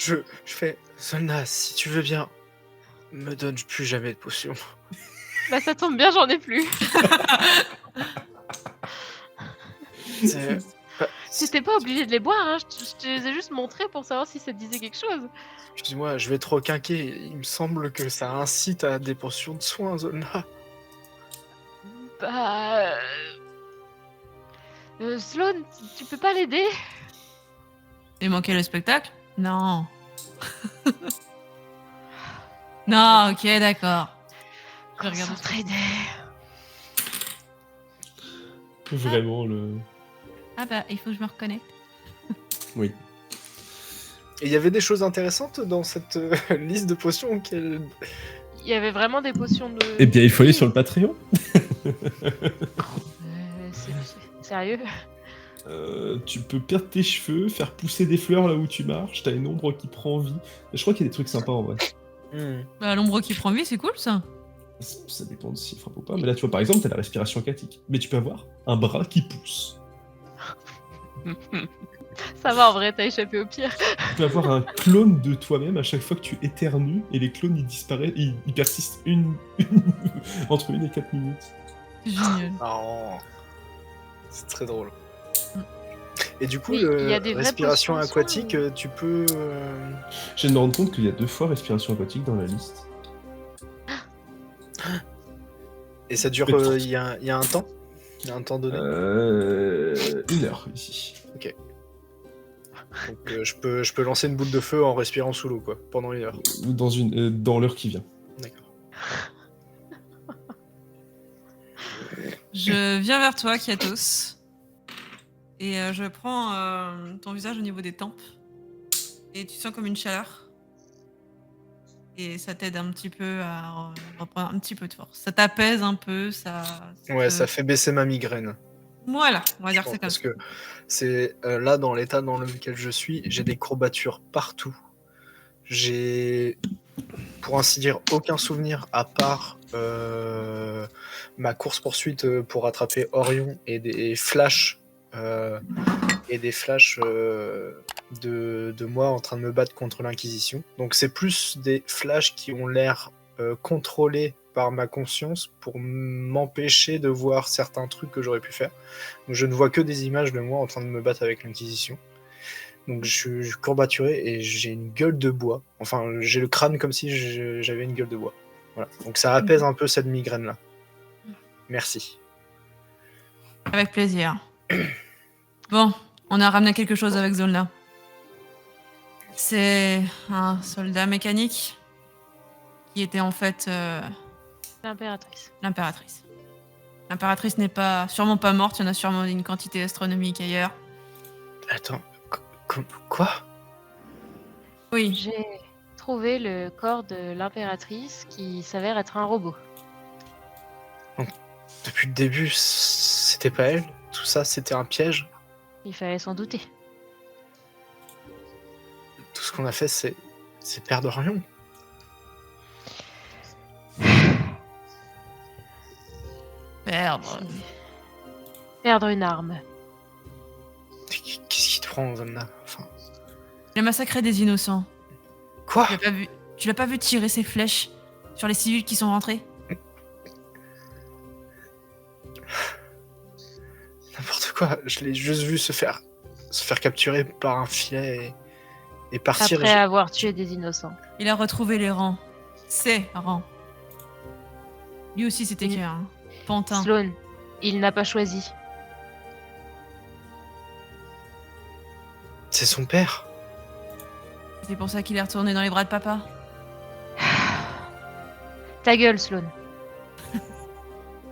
Je fais Zolna, si tu veux bien, me donne plus jamais de potions. Bah ça tombe bien, j'en ai plus. C'est bah, T'étais pas obligé de les boire, hein. Je te les ai juste montrés pour savoir si ça te disait quelque chose. excuse-moi, je vais te requinquer. Il me semble que ça incite à des potions de soins, Zolna. Bah... Sloane, tu peux pas l'aider? Il manquait le spectacle? Non. Non, ok, d'accord. Je vais regarder. S'entraider. Vraiment le. Ah bah, il faut que je me reconnecte. Oui. Et il y avait des choses intéressantes dans cette liste de potions auxquelles... Il y avait vraiment des potions de... Eh bien, il faut aller Oui. sur le Patreon. Sérieux? Tu peux perdre tes cheveux, faire pousser des fleurs là où tu marches, t'as une ombre qui prend vie. Je crois qu'il y a des trucs sympas en vrai. Bah, l'ombre qui prend vie, c'est cool ça. Ça dépend de s'il frappe ou pas. Mais là, tu vois, par exemple, t'as la respiration aquatique. Mais tu peux avoir un bras qui pousse. Ça va, en vrai, t'as échappé au pire. Tu peux avoir un clone de toi-même à chaque fois que tu éternues et les clones ils disparaissent, ils persistent entre 1 et 4 minutes. C'est génial. Oh, c'est très drôle. Et du coup, Oui, il y a des vraies respiration potions de aquatique, soins. tu peux... Je viens de me rendre compte qu'il y a 2 fois respiration aquatique dans la liste. Et ça dure... Mais Il y a un temps? Il y a un temps donné? 1 heure ici. Ok. Donc je peux lancer une boule de feu en respirant sous l'eau, quoi, pendant 1 heure. Dans l'heure qui vient. D'accord. Je viens vers toi, Kiatos. Et je prends ton visage au niveau des tempes. Et tu sens comme une chaleur. Et ça t'aide un petit peu à reprendre un petit peu de force. Ça t'apaise un peu, Ouais, ça fait baisser ma migraine. Voilà, on va dire que c'est comme Parce ça. que c'est là, dans l'état dans lequel je suis, j'ai des courbatures partout. J'ai, pour ainsi dire, aucun souvenir à part ma course-poursuite pour rattraper Orion et des flashs de moi en train de me battre contre l'Inquisition. Donc c'est plus des flashs qui ont l'air contrôlés par ma conscience pour m'empêcher de voir certains trucs que j'aurais pu faire. Donc je ne vois que des images de moi en train de me battre avec l'Inquisition. Donc je suis courbaturé et j'ai une gueule de bois. Enfin, j'ai le crâne comme si j'avais une gueule de bois. Voilà. Donc ça apaise un peu cette migraine-là. Merci. Avec plaisir. Bon, on a ramené quelque chose avec Zolna. C'est un soldat mécanique qui était en fait L'impératrice. l'impératrice. L'impératrice n'est sûrement pas morte, il y en a sûrement une quantité astronomique ailleurs. Attends, quoi? Oui, J'ai trouvé le corps de l'impératrice qui s'avère être un robot. Depuis le début, c'était pas elle? Tout ça, c'était un piège? Il fallait s'en douter. Tout ce qu'on a fait, c'est perdre Orion. perdre. Perdre une arme. Qu'est-ce qui te prend, Zolna? Enfin, Il a massacré des innocents. quoi? Tu l'as pas vu tirer ses flèches sur les civils qui sont rentrés? N'importe quoi. Je l'ai juste vu se faire capturer par un filet et partir. Après avoir tué des innocents. Il a retrouvé les rangs. Ses rangs. Lui aussi c'était qu'un pantin. Sloane, il n'a pas choisi. C'est son père. C'est pour ça qu'il est retourné dans les bras de papa. Ta gueule, Sloane.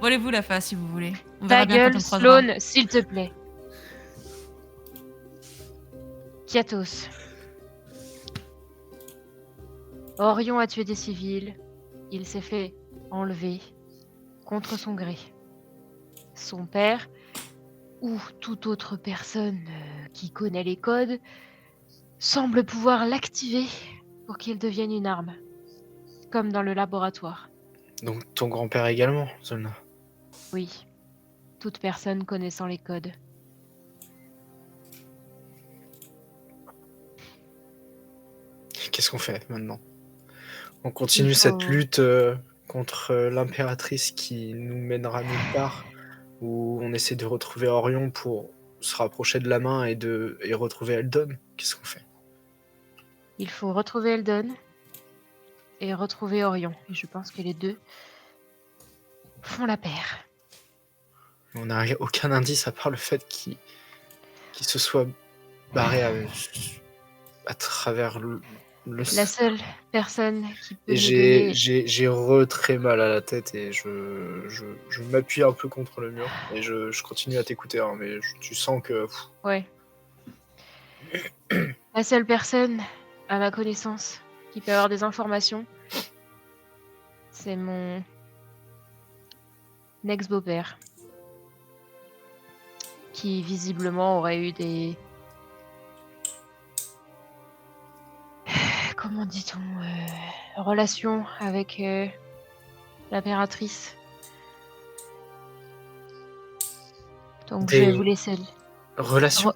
Volez-vous la face si vous voulez. On verra Ta bien quand gueule, on croisera. Sloane, s'il te plaît. Kiatos. Orion a tué des civils. Il s'est fait enlever contre son gré. Son père, ou toute autre personne qui connaît les codes, semble pouvoir l'activer pour qu'il devienne une arme. Comme dans le laboratoire. Donc ton grand-père également, Zolna. Oui. Toute personne connaissant les codes. Qu'est-ce qu'on fait maintenant? On continue Il faut- cette lutte contre l'impératrice qui nous mènera nulle part, ou on essaie de retrouver Orion pour se rapprocher de la main et retrouver Eldon? Qu'est-ce qu'on fait? Il faut retrouver Eldon et retrouver Orion. Et je pense que les deux font la paire. On n'a aucun indice à part le fait qu'il se soit barré à travers le La seule personne qui peut Et nous donner... j'ai très mal à la tête et je m'appuie un peu contre le mur et je continue à t'écouter, hein, mais tu sens que... Ouais. La seule personne, à ma connaissance, qui peut avoir des informations, c'est mon ex-beau-père. Qui visiblement aurait eu des... Comment dit-on relations avec l'impératrice. Donc je vais vous laisser. Relation?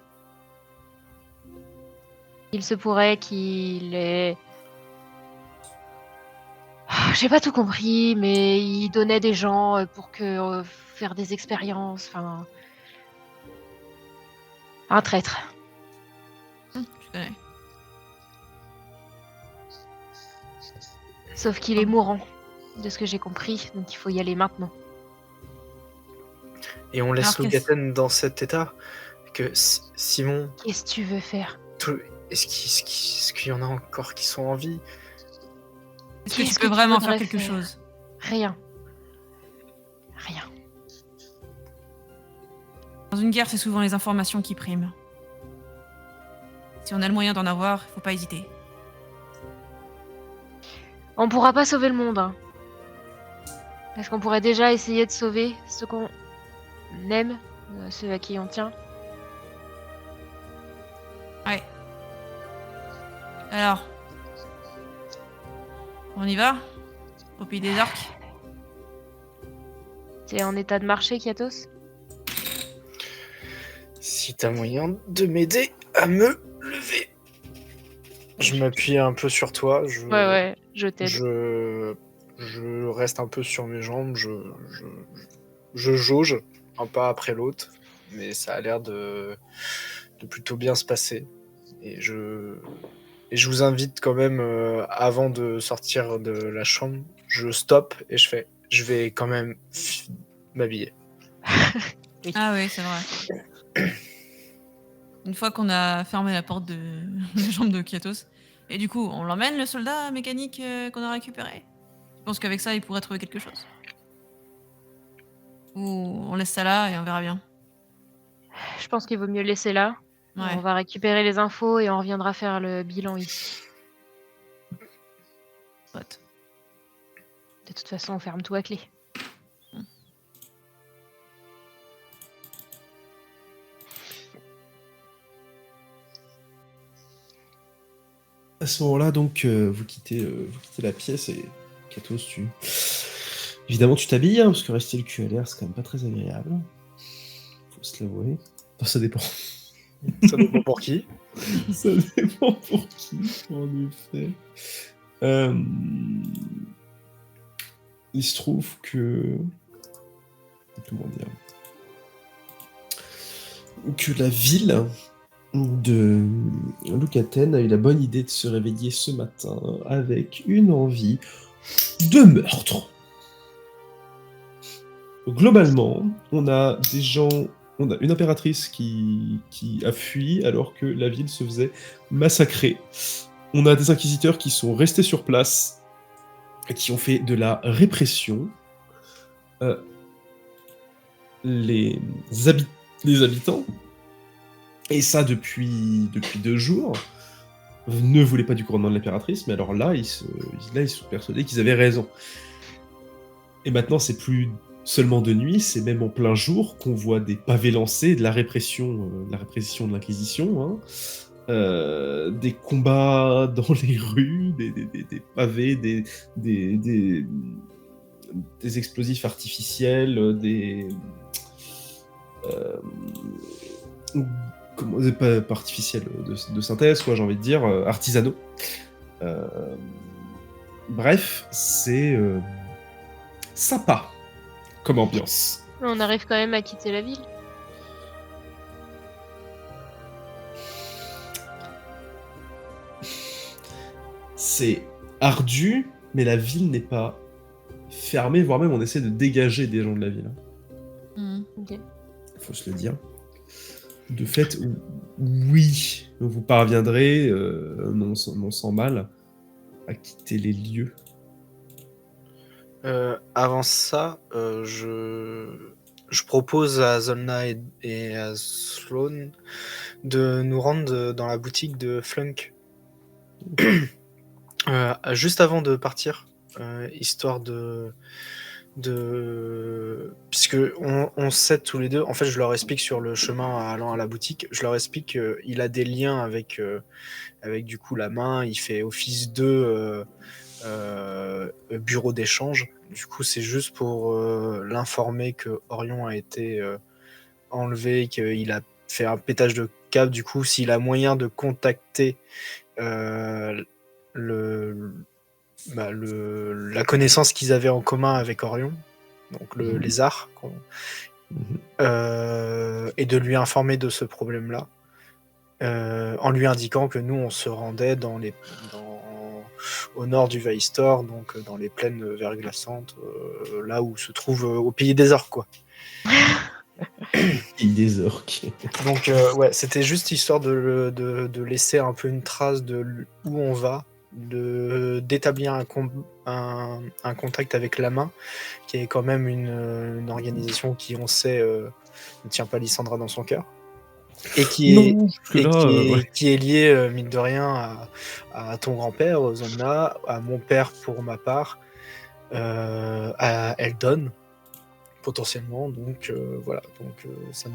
Il se pourrait qu'il ait... J'ai pas tout compris, mais il donnait des gens pour faire des expériences, enfin... Un traître. Je connais. Sauf qu'il est mourant, de ce que j'ai compris, donc il faut y aller maintenant. Et on laisse Alors, Logaten dans cet état que Simon... Qu'est-ce que tu veux faire? Est-ce qu'il y en a encore qui sont en vie? Est-ce que tu Qu'est-ce peux que tu vraiment faire voudrais quelque faire? chose? Rien. Rien. Dans une guerre, c'est souvent les informations qui priment. Si on a le moyen d'en avoir, faut pas hésiter. On pourra pas sauver le monde, hein. Parce qu'on pourrait déjà essayer de sauver ceux qu'on aime, ceux à qui on tient. Ouais. Alors, on y va? Au pays des orques? T'es en état de marcher, Kiatos? Si t'as moyen de m'aider à me lever. Je m'appuie un peu sur toi. Ouais, je t'aide. Je reste un peu sur mes jambes. Je jauge un pas après l'autre. Mais ça a l'air de plutôt bien se passer. Et je vous invite quand même, avant de sortir de la chambre, je stoppe et je vais quand même m'habiller. Ah oui, c'est vrai. Une fois qu'on a fermé la porte de la chambre de Kiatos, et du coup, on l'emmène, le soldat mécanique qu'on a récupéré? Je pense qu'avec ça, il pourrait trouver quelque chose. Ou on laisse ça là et on verra bien. Je pense qu'il vaut mieux le laisser là. Ouais. On va récupérer les infos et on reviendra faire le bilan ici. Soit. De toute façon, on ferme tout à clé. À ce moment-là, donc, vous quittez la pièce et Katos, évidemment, tu t'habilles, hein, parce que rester le cul à l'air, c'est quand même pas très agréable. Faut se l'avouer. Enfin, ça dépend. Ça dépend pour qui. Ça dépend pour qui, en effet. Il se trouve que... Comment dire? Que la ville de Logaten a eu la bonne idée de se réveiller ce matin avec une envie de meurtre. Globalement, on a des gens... On a une impératrice qui a fui alors que la ville se faisait massacrer. On a des inquisiteurs qui sont restés sur place et qui ont fait de la répression. Les habitants, et ça depuis 2 jours, ne voulaient pas du couronnement de l'impératrice, mais alors là, ils sont persuadés qu'ils avaient raison. Et maintenant, c'est plus seulement de nuit, c'est même en plein jour qu'on voit des pavés lancés, de la répression de l'Inquisition, hein. Des combats dans les rues, des pavés, des explosifs artificiels, pas artificiels de synthèse, quoi, j'ai envie de dire, artisanaux. Bref, c'est sympa comme ambiance. On arrive quand même à quitter la ville. C'est ardu, mais la ville n'est pas fermée, voire même on essaie de dégager des gens de la ville. Ok. Faut se le dire. De fait, oui, vous parviendrez, non sans mal, à quitter les lieux. Avant ça, je propose à Zolna et à Sloan de nous rendre dans la boutique de Flunk. Juste avant de partir, histoire puisque on sait tous les deux, en fait je leur explique sur le chemin allant à la boutique, je leur explique qu'il a des liens avec du coup la main, il fait office de bureau d'échange. Du coup c'est juste pour l'informer que Orion a été enlevé, qu'il a fait un pétage de câble. Du coup s'il a moyen de contacter la connaissance qu'ils avaient en commun avec Orion, donc le lézard, et de lui informer de ce problème-là, en lui indiquant que nous on se rendait au nord du Vaistor, donc dans les plaines verglaçantes, là où se trouve au pays des orques, quoi. Et des orques. Donc ouais, c'était juste histoire de laisser un peu une trace de où on va, d'établir un contact avec la main, qui est quand même une organisation qui, on sait, ne tient pas Lysandra dans son cœur. Et qui est, Non, jusque-là, qui est lié, mine de rien, à ton grand-père, aux Zonna, à mon père pour ma part, à Eldon, potentiellement. Donc voilà, donc, ça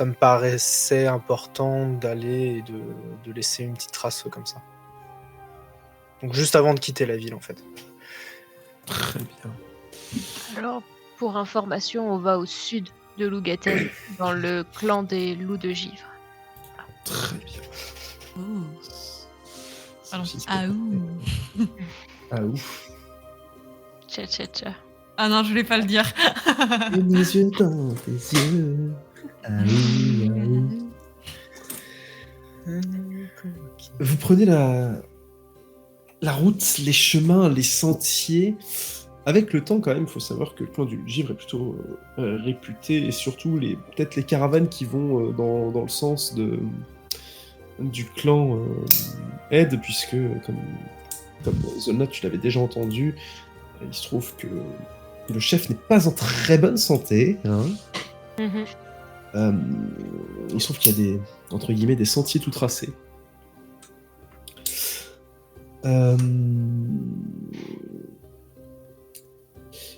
me paraissait important d'aller et de laisser une petite trace comme ça. Donc juste avant de quitter la ville, en fait. Très bien. Alors, pour information, on va au sud de Lougaten, dans le clan des loups de givre. Très bien. Ouh. Pardon. Ceci, c'est Ah pas ouh. Ah ouf. Tcha tcha tcha. Ah non, je voulais pas le dire. Les yeux dans tes yeux. Ah oui, ah oui. Vous prenez la route, les chemins, les sentiers. Avec le temps, quand même, il faut savoir que le clan du Givre est plutôt réputé, et surtout peut-être les caravanes qui vont dans le sens du clan Ed, puisque, comme Zolna, tu l'avais déjà entendu, il se trouve que le chef n'est pas en très bonne santé. Hein. Il se trouve qu'il y a entre guillemets, des sentiers tout tracés.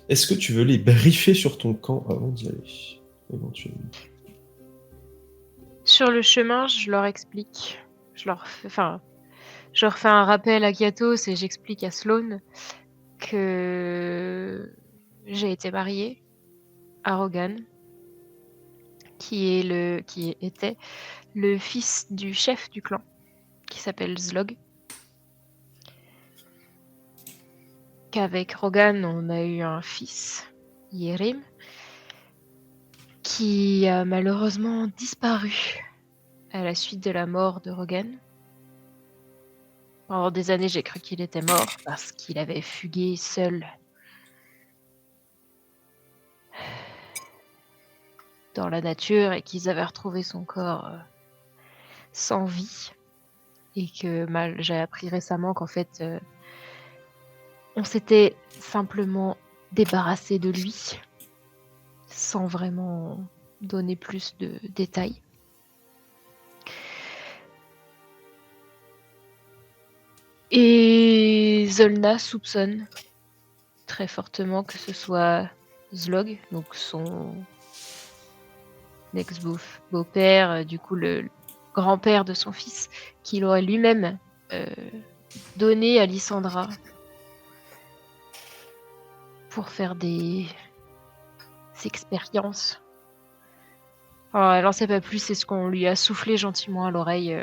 Est-ce que tu veux les briefer sur ton camp avant d'y aller, éventuellement? Sur le chemin, je leur explique. Je refais un rappel à Katos et j'explique à Sloan que j'ai été mariée à Rogan, qui était le fils du chef du clan, qui s'appelle Zlog. Qu'avec Rogan, on a eu un fils, Yerim, qui a malheureusement disparu à la suite de la mort de Rogan. Pendant des années, j'ai cru qu'il était mort parce qu'il avait fugué seul dans la nature et qu'ils avaient retrouvé son corps sans vie. Et que j'ai appris récemment qu'en fait, on s'était simplement débarrassé de lui sans vraiment donner plus de détails. Et Zolna soupçonne très fortement que ce soit Zlog, donc son ex-beau-père, du coup le grand-père de son fils, qu'il aurait lui-même donné à Lysandra pour faire des expériences. Alors, elle n'en sait pas plus, c'est ce qu'on lui a soufflé gentiment à l'oreille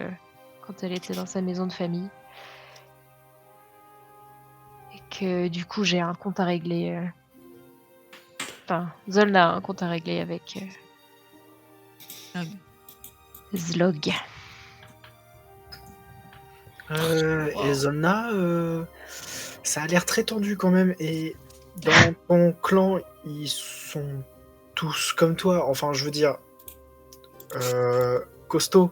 quand elle était dans sa maison de famille. que du coup j'ai un compte à régler. Enfin, Zolna a un compte à régler avec Log. Zlog. Et Zolna, ça a l'air très tendu quand même. Et dans ton clan, ils sont tous comme toi. Enfin, je veux dire, costauds.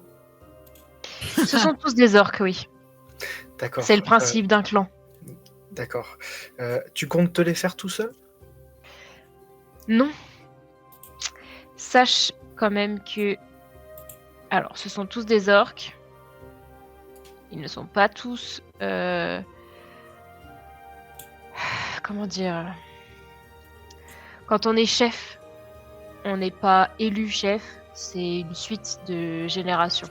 Ce sont tous des orques, oui. D'accord. C'est le principe d'un clan. D'accord. Tu comptes te les faire tout seul? Non. Sache quand même que... Alors, ce sont tous des orques. Ils ne sont pas tous... Comment dire? Quand on est chef, on n'est pas élu chef. C'est une suite de générations.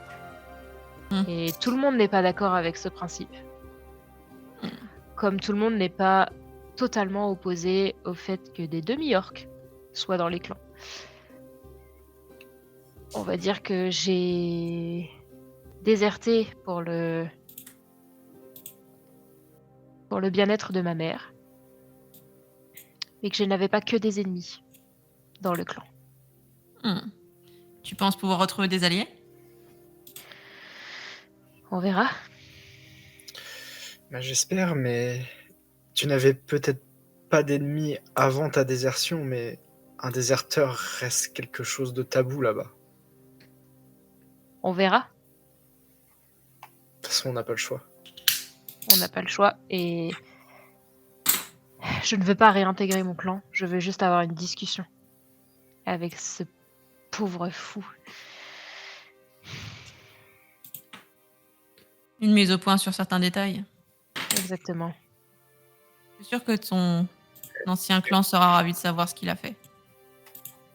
Et tout le monde n'est pas d'accord avec ce principe. Comme tout le monde n'est pas totalement opposé au fait que des demi-orques soient dans les clans. On va dire que j'ai déserté pour le bien-être de ma mère. Et que je n'avais pas que des ennemis dans le clan. Tu penses pouvoir retrouver des alliés? On verra. Bah, j'espère, mais tu n'avais peut-être pas d'ennemis avant ta désertion, mais un déserteur reste quelque chose de tabou là-bas. On verra. De toute façon, on n'a pas le choix. On n'a pas le choix. Et je ne veux pas réintégrer mon clan. Je veux juste avoir une discussion avec ce pauvre fou. Une mise au point sur certains détails. Exactement. Je suis sûre que ton ancien clan sera ravi de savoir ce qu'il a fait.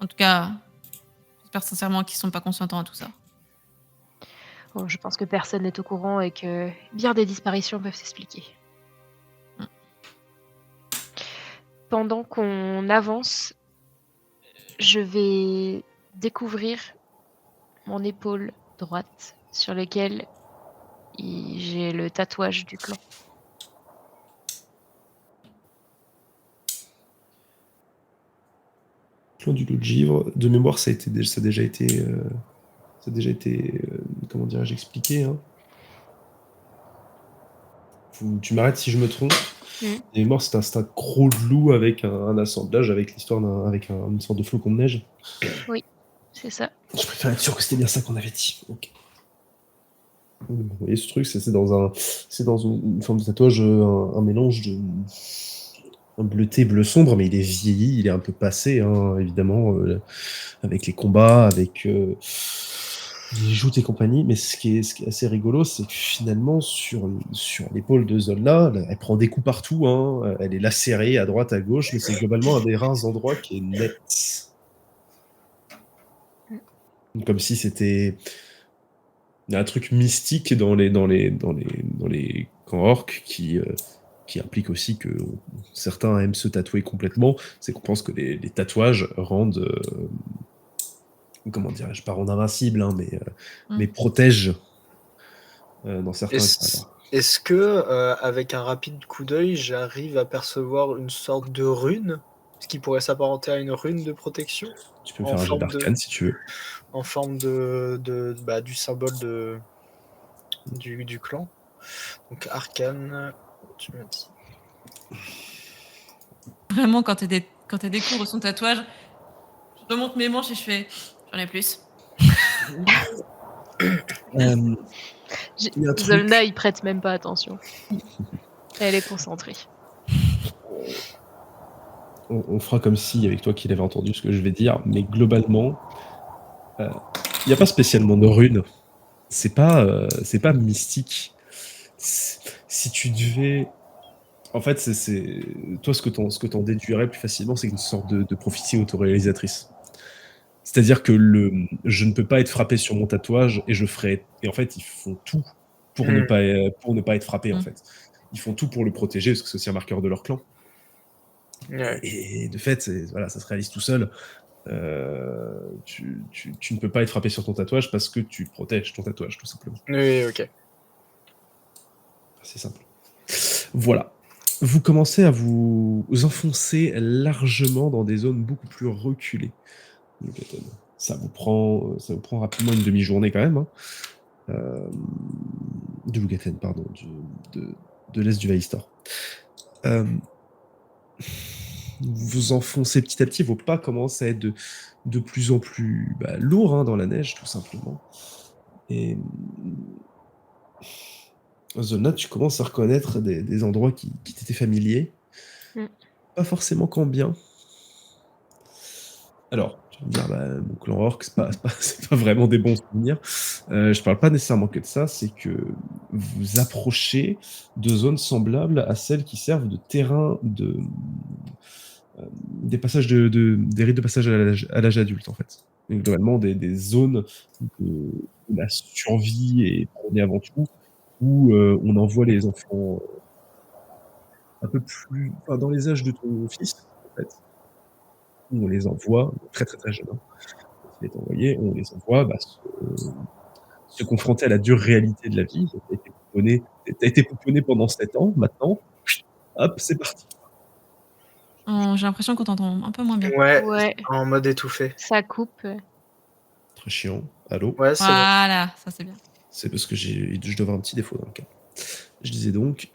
En tout cas, j'espère sincèrement qu'ils sont pas consentants à tout ça. Bon, je pense que personne n'est au courant et que bien des disparitions peuvent s'expliquer. Pendant qu'on avance, je vais découvrir mon épaule droite sur laquelle j'ai le tatouage du clan. Clan du Loup de Givre, de mémoire, ça a déjà été, comment dirais-je, expliqué. Hein. Tu m'arrêtes si je me trompe. De mémoire, c'est un gros de loup avec un assemblage, avec l'histoire avec une sorte de flocon de neige. Oui, c'est ça. Je préfère être sûr que c'était bien ça qu'on avait dit. Ok. Vous voyez ce truc, c'est dans une forme de tatouage, un mélange de un bleuté, bleu sombre, mais il est vieilli, il est un peu passé, hein, évidemment, avec les combats, avec les joutes et compagnie. Mais ce qui est assez rigolo, c'est que finalement, sur l'épaule de Zola, elle prend des coups partout, hein, elle est lacérée à droite, à gauche, mais c'est globalement un des rares endroits qui est net. Comme si c'était un truc mystique dans les camps orques qui implique aussi que certains aiment se tatouer complètement, c'est qu'on pense que les tatouages rendent, comment dirais-je, pas rendre invincible, hein, mais protègent dans certains cas. Est-ce que, avec un rapide coup d'œil, j'arrive à percevoir une sorte de rune, ce qui pourrait s'apparenter à une rune de protection? Tu peux me faire un jet d'arcane si tu veux. En forme du symbole du clan. Donc arcane, tu m'as dit. Vraiment, quand elle découvre son tatouage, je remonte mes manches et je fais j'en ai plus. Zolna, il prête même pas attention. Elle est concentrée. On fera comme si, avec toi, qu'il avait entendu ce que je vais dire, mais globalement, il n'y a pas spécialement de runes. C'est pas mystique. Si tu devais... En fait, toi, ce que t'en déduirais plus facilement, c'est une sorte de prophétie autoréalisatrice. C'est-à-dire que je ne peux pas être frappé sur mon tatouage et en fait, ils font tout pour ne pas être frappé, en fait. Ils font tout pour le protéger, parce que c'est aussi un marqueur de leur clan. Ouais. Et de fait, ça se réalise tout seul. Tu ne peux pas être frappé sur ton tatouage parce que tu protèges ton tatouage, tout simplement. Oui, ok. C'est simple. Voilà. vous commencez à vous enfoncer largement dans des zones beaucoup plus reculées. Ça vous prend rapidement une demi-journée quand même. Hein. De Lugaten, pardon, de l'est du Vaistor. Vous vous enfoncez petit à petit, vos pas commencent à être de plus en plus lourds dans la neige, tout simplement. Et Zona, tu commences à reconnaître des endroits qui t'étaient familiers. Pas forcément combien. Alors, tu vas me dire, mon clan orc, c'est pas vraiment des bons souvenirs. Je parle pas nécessairement que de ça, c'est que vous approchez de zones semblables à celles qui servent de terrain des passages des rites de passage à l'âge adulte, en fait. Donc, globalement, des zones de la survie et prônée avant tout, où on envoie les enfants un peu plus dans les âges de ton fils, en fait. Où on les envoie très très très jeunes. Hein. Quand il est envoyé, on les envoie se confronter à la dure réalité de la vie. T'as été pouponné pendant 7 ans, maintenant, hop, c'est parti. J'ai l'impression qu'on t'entend un peu moins bien. Ouais, en mode étouffé. Ça coupe. Très chiant. Allô? Ouais, c'est bon. Voilà, ça c'est bien. C'est parce que je dois avoir un petit défaut dans le cas. Je disais donc,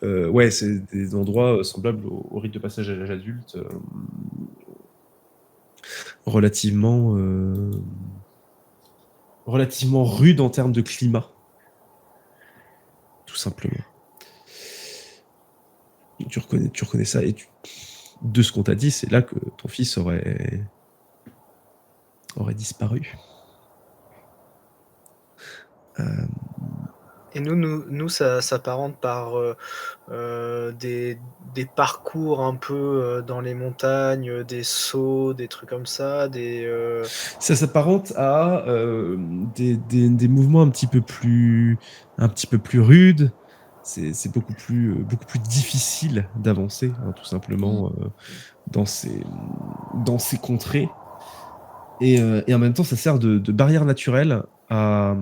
c'est des endroits semblables au rite de passage à l'âge adulte, relativement rude en termes de climat, tout simplement. Tu reconnais ça, et de ce qu'on t'a dit, c'est là que ton fils aurait disparu. Et nous ça s'apparente par des parcours un peu dans les montagnes, des sauts, des trucs comme ça, Ça s'apparente à des mouvements un petit peu plus rudes. C'est beaucoup plus difficile d'avancer, tout simplement, dans ces contrées. Et en même temps, ça sert de barrière naturelle à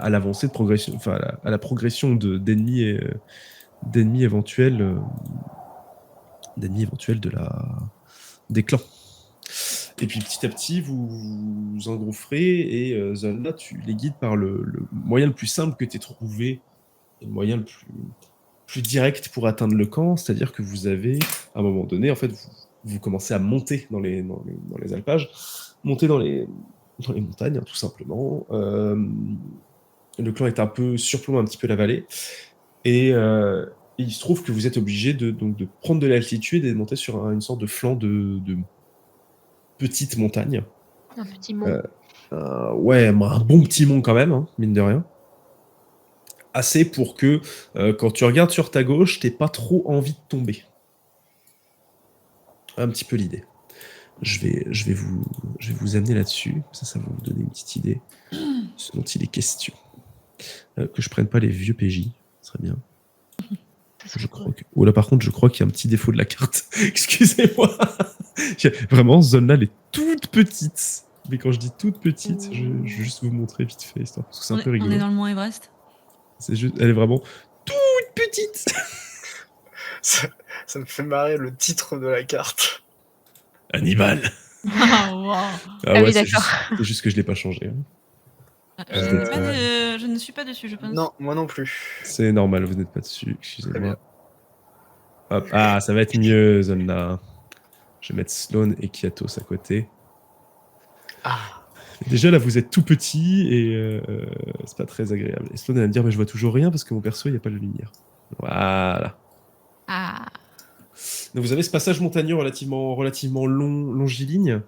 l'avancée de progression, enfin à la progression d'ennemis éventuels, des clans. Et puis petit à petit, vous vous engouffrez, et Zolna, tu les guides par le moyen le plus simple que tu aies trouvé, et le moyen le plus direct pour atteindre le camp, c'est-à-dire que vous avez, à un moment donné, en fait, vous commencez à monter dans les alpages, monter dans les montagnes, tout simplement. Le clan est un peu surplombant un petit peu la vallée, et il se trouve que vous êtes obligé de prendre de l'altitude et de monter sur une sorte de flanc de petite montagne. Un petit mont. Ouais, un bon petit mont quand même, hein, mine de rien. Assez pour que, quand tu regardes sur ta gauche, t'aies pas trop envie de tomber. Un petit peu l'idée. Je vais vous amener là-dessus. Ça va vous donner une petite idée de ce dont il est question. Que je prenne pas les vieux PJ, ce serait bien. Je crois que... Oh là, par contre, je crois qu'il y a un petit défaut de la carte. Excusez-moi. Vraiment, ce zone-là, elle est toute petite. Mais quand je dis toute petite, je vais juste vous montrer vite fait, histoire, parce que c'est un peu rigolo. On est dans le Mont Everest. C'est juste, elle est vraiment toute petite. ça me fait marrer le titre de la carte. Hannibal. Wow. Ah oui, ouais, d'accord. c'est juste que je l'ai pas changé. Hein. Je ne suis pas dessus, je pense. Non, moi non plus. C'est normal, vous n'êtes pas dessus, excusez-moi. Hop. Ah, ça va être mieux, zone-là. Je vais mettre Sloan et Kiatos à côté. Ah. Déjà, là, vous êtes tout petit, et c'est pas très agréable. Et Sloan va me dire, mais je vois toujours rien parce que mon perso, il n'y a pas de lumière. Voilà. Ah. Donc vous avez ce passage montagneux relativement longiligne,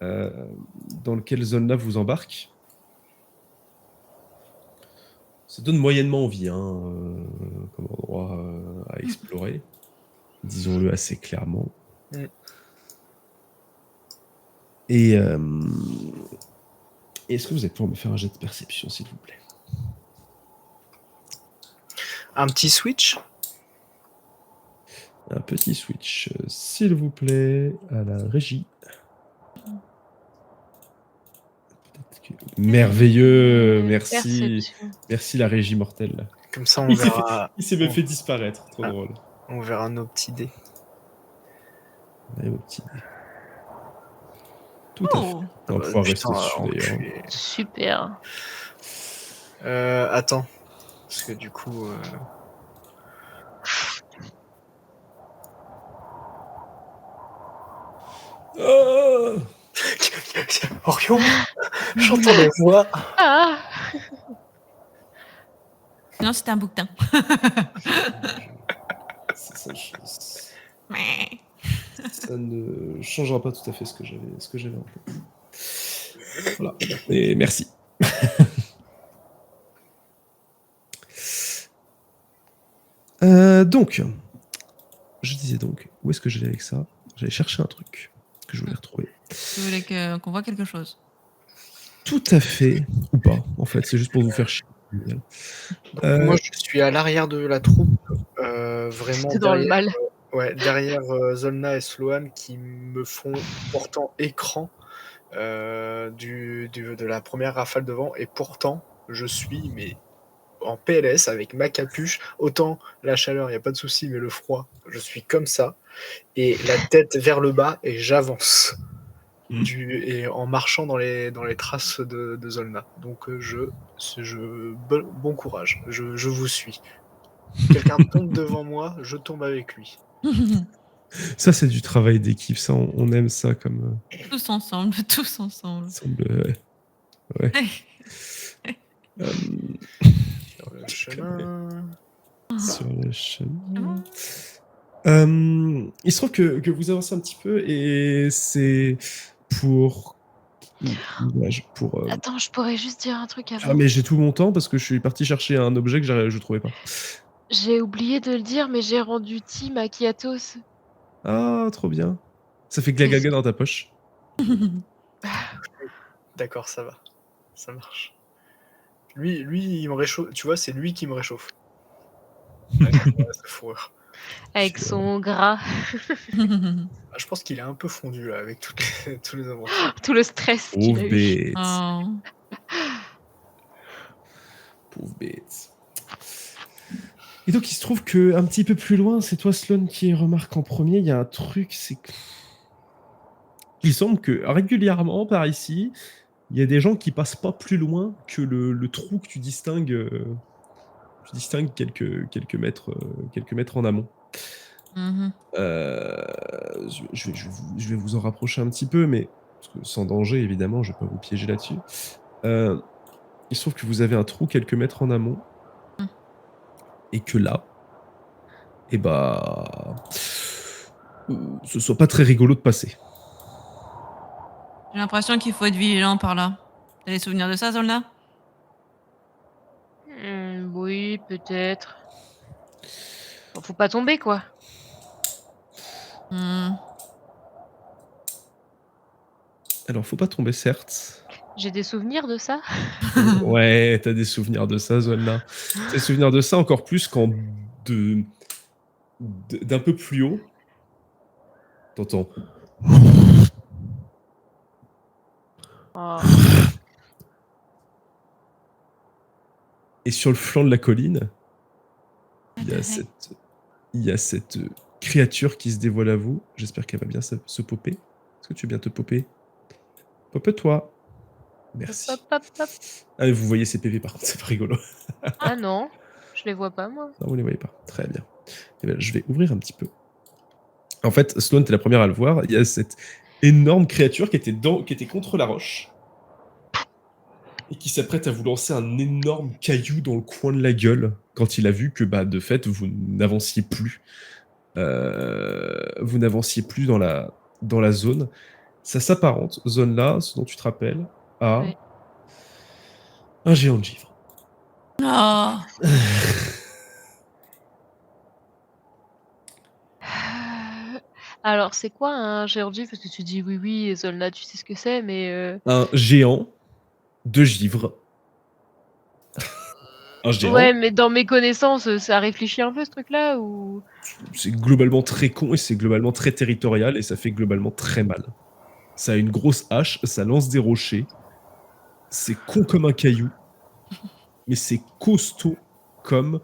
dans lequel zone-là vous embarque. Ça donne moyennement envie, comme endroit à explorer, disons-le assez clairement. Et est-ce que vous allez pouvoir me faire un jet de perception, s'il vous plaît? Un petit switch? Un petit switch, s'il vous plaît, à la régie. Merveilleux, merci. Perception. Merci la régie mortelle. Comme ça, on Il s'est verra, Il s'est même fait disparaître, trop Ah. drôle. on verra nos petits dés. Ouais, mon petit dé. Tout à fait. Oh. On va bah, pouvoir putain, rester dessus d'ailleurs. enculé. Super. Attends, parce que du coup... Ah Orion, j'entends la voix. Ah Non, c'était un bouquetin. C'est ça, Mais- ça ne changera pas tout à fait ce que j'avais en tête. Voilà. Et merci. Donc, je disais donc, où est-ce que j'allais avec ça? J'allais chercher un truc que je voulais retrouver. Tu voulais qu'on voit quelque chose. Tout à fait, ou pas, en fait, c'est juste pour vous faire chier. Donc, moi, je suis à l'arrière de la troupe, vraiment T'es dans le derrière, mal. derrière Zolna et Sloan qui me font pourtant écran de la première rafale de vent, et pourtant, je suis mais en PLS avec ma capuche. Autant la chaleur, il n'y a pas de souci, mais le froid, je suis comme ça, et la tête vers le bas, et j'avance. Et en marchant dans les traces de Zolna. Donc bon courage, je vous suis. Quelqu'un tombe devant moi, je tombe avec lui. Ça, c'est du travail d'équipe, ça, on aime ça comme... Tous ensemble, tous ensemble. semble, ouais. Sur le chemin. Sur le chemin. Il se trouve que vous avancez un petit peu et c'est pour... Attends, je pourrais juste dire un truc avant. Ah, mais j'ai tout mon temps parce que je suis parti chercher un objet que je trouvais pas. J'ai oublié de le dire, mais j'ai rendu Tim à Kiatos. Ah, trop bien. Ça fait glagaga dans ta poche. D'accord, ça va. Ça marche. Lui, il me réchauffe. Tu vois, c'est lui qui me réchauffe. Avec sa fourrure. Avec son gras. Ah, je pense qu'il est un peu fondu là avec tous les aventures. Tout le stress qu'il Pauvre a eu. bête. Oh. Pauvre bête. Et donc, il se trouve que un petit peu plus loin, c'est toi, Sloan, qui remarque en premier. Il y a un truc, c'est que... Il semble que régulièrement, par ici, il y a des gens qui passent pas plus loin que le trou que tu distingues quelques mètres en amont. Mhm. Je vais vous en rapprocher un petit peu, mais parce que sans danger, évidemment, je vais pas vous piéger là-dessus. Il se trouve que vous avez un trou quelques mètres en amont, et que là, et bah, ce soit pas très rigolo de passer. J'ai l'impression qu'il faut être vigilant par là. T'as des souvenirs de ça, Zolna? Oui, peut-être. Bon, faut pas tomber, quoi. Hmm. Alors, faut pas tomber, certes. J'ai des souvenirs de ça. Ouais, t'as des souvenirs de ça, Zolna. T'as des souvenirs de ça encore plus quand d'un peu plus haut, t'entends. Oh. Et sur le flanc de la colline, il y a cette créature qui se dévoile à vous. J'espère qu'elle va bien se popper. Est-ce que tu veux bien te popper? Poppe-toi. Merci. Hop, hop, hop. Ah, vous voyez ces PV par contre, c'est pas rigolo. Ah non, je les vois pas, moi. Non, vous les voyez pas. Très bien. Eh bien, je vais ouvrir un petit peu. En fait, Sloan, t'es la première à le voir. Il y a cette énorme créature qui était contre la roche et qui s'apprête à vous lancer un énorme caillou dans le coin de la gueule quand il a vu que, bah, de fait, vous n'avanciez plus. Vous n'avanciez plus dans la zone. Ça s'apparente, zone-là, ce dont tu te rappelles, à Ouais. un géant de givre. Oh. Alors, c'est quoi un Géorgie? Parce que tu dis oui, Zolna, tu sais ce que c'est, mais... Un géant de givre. Un géant. Ouais, mais dans mes connaissances, ça réfléchit un peu, ce truc-là, ou... C'est globalement très con et c'est globalement très territorial et ça fait globalement très mal. Ça a une grosse hache, ça lance des rochers. C'est con comme un caillou, mais c'est costaud comme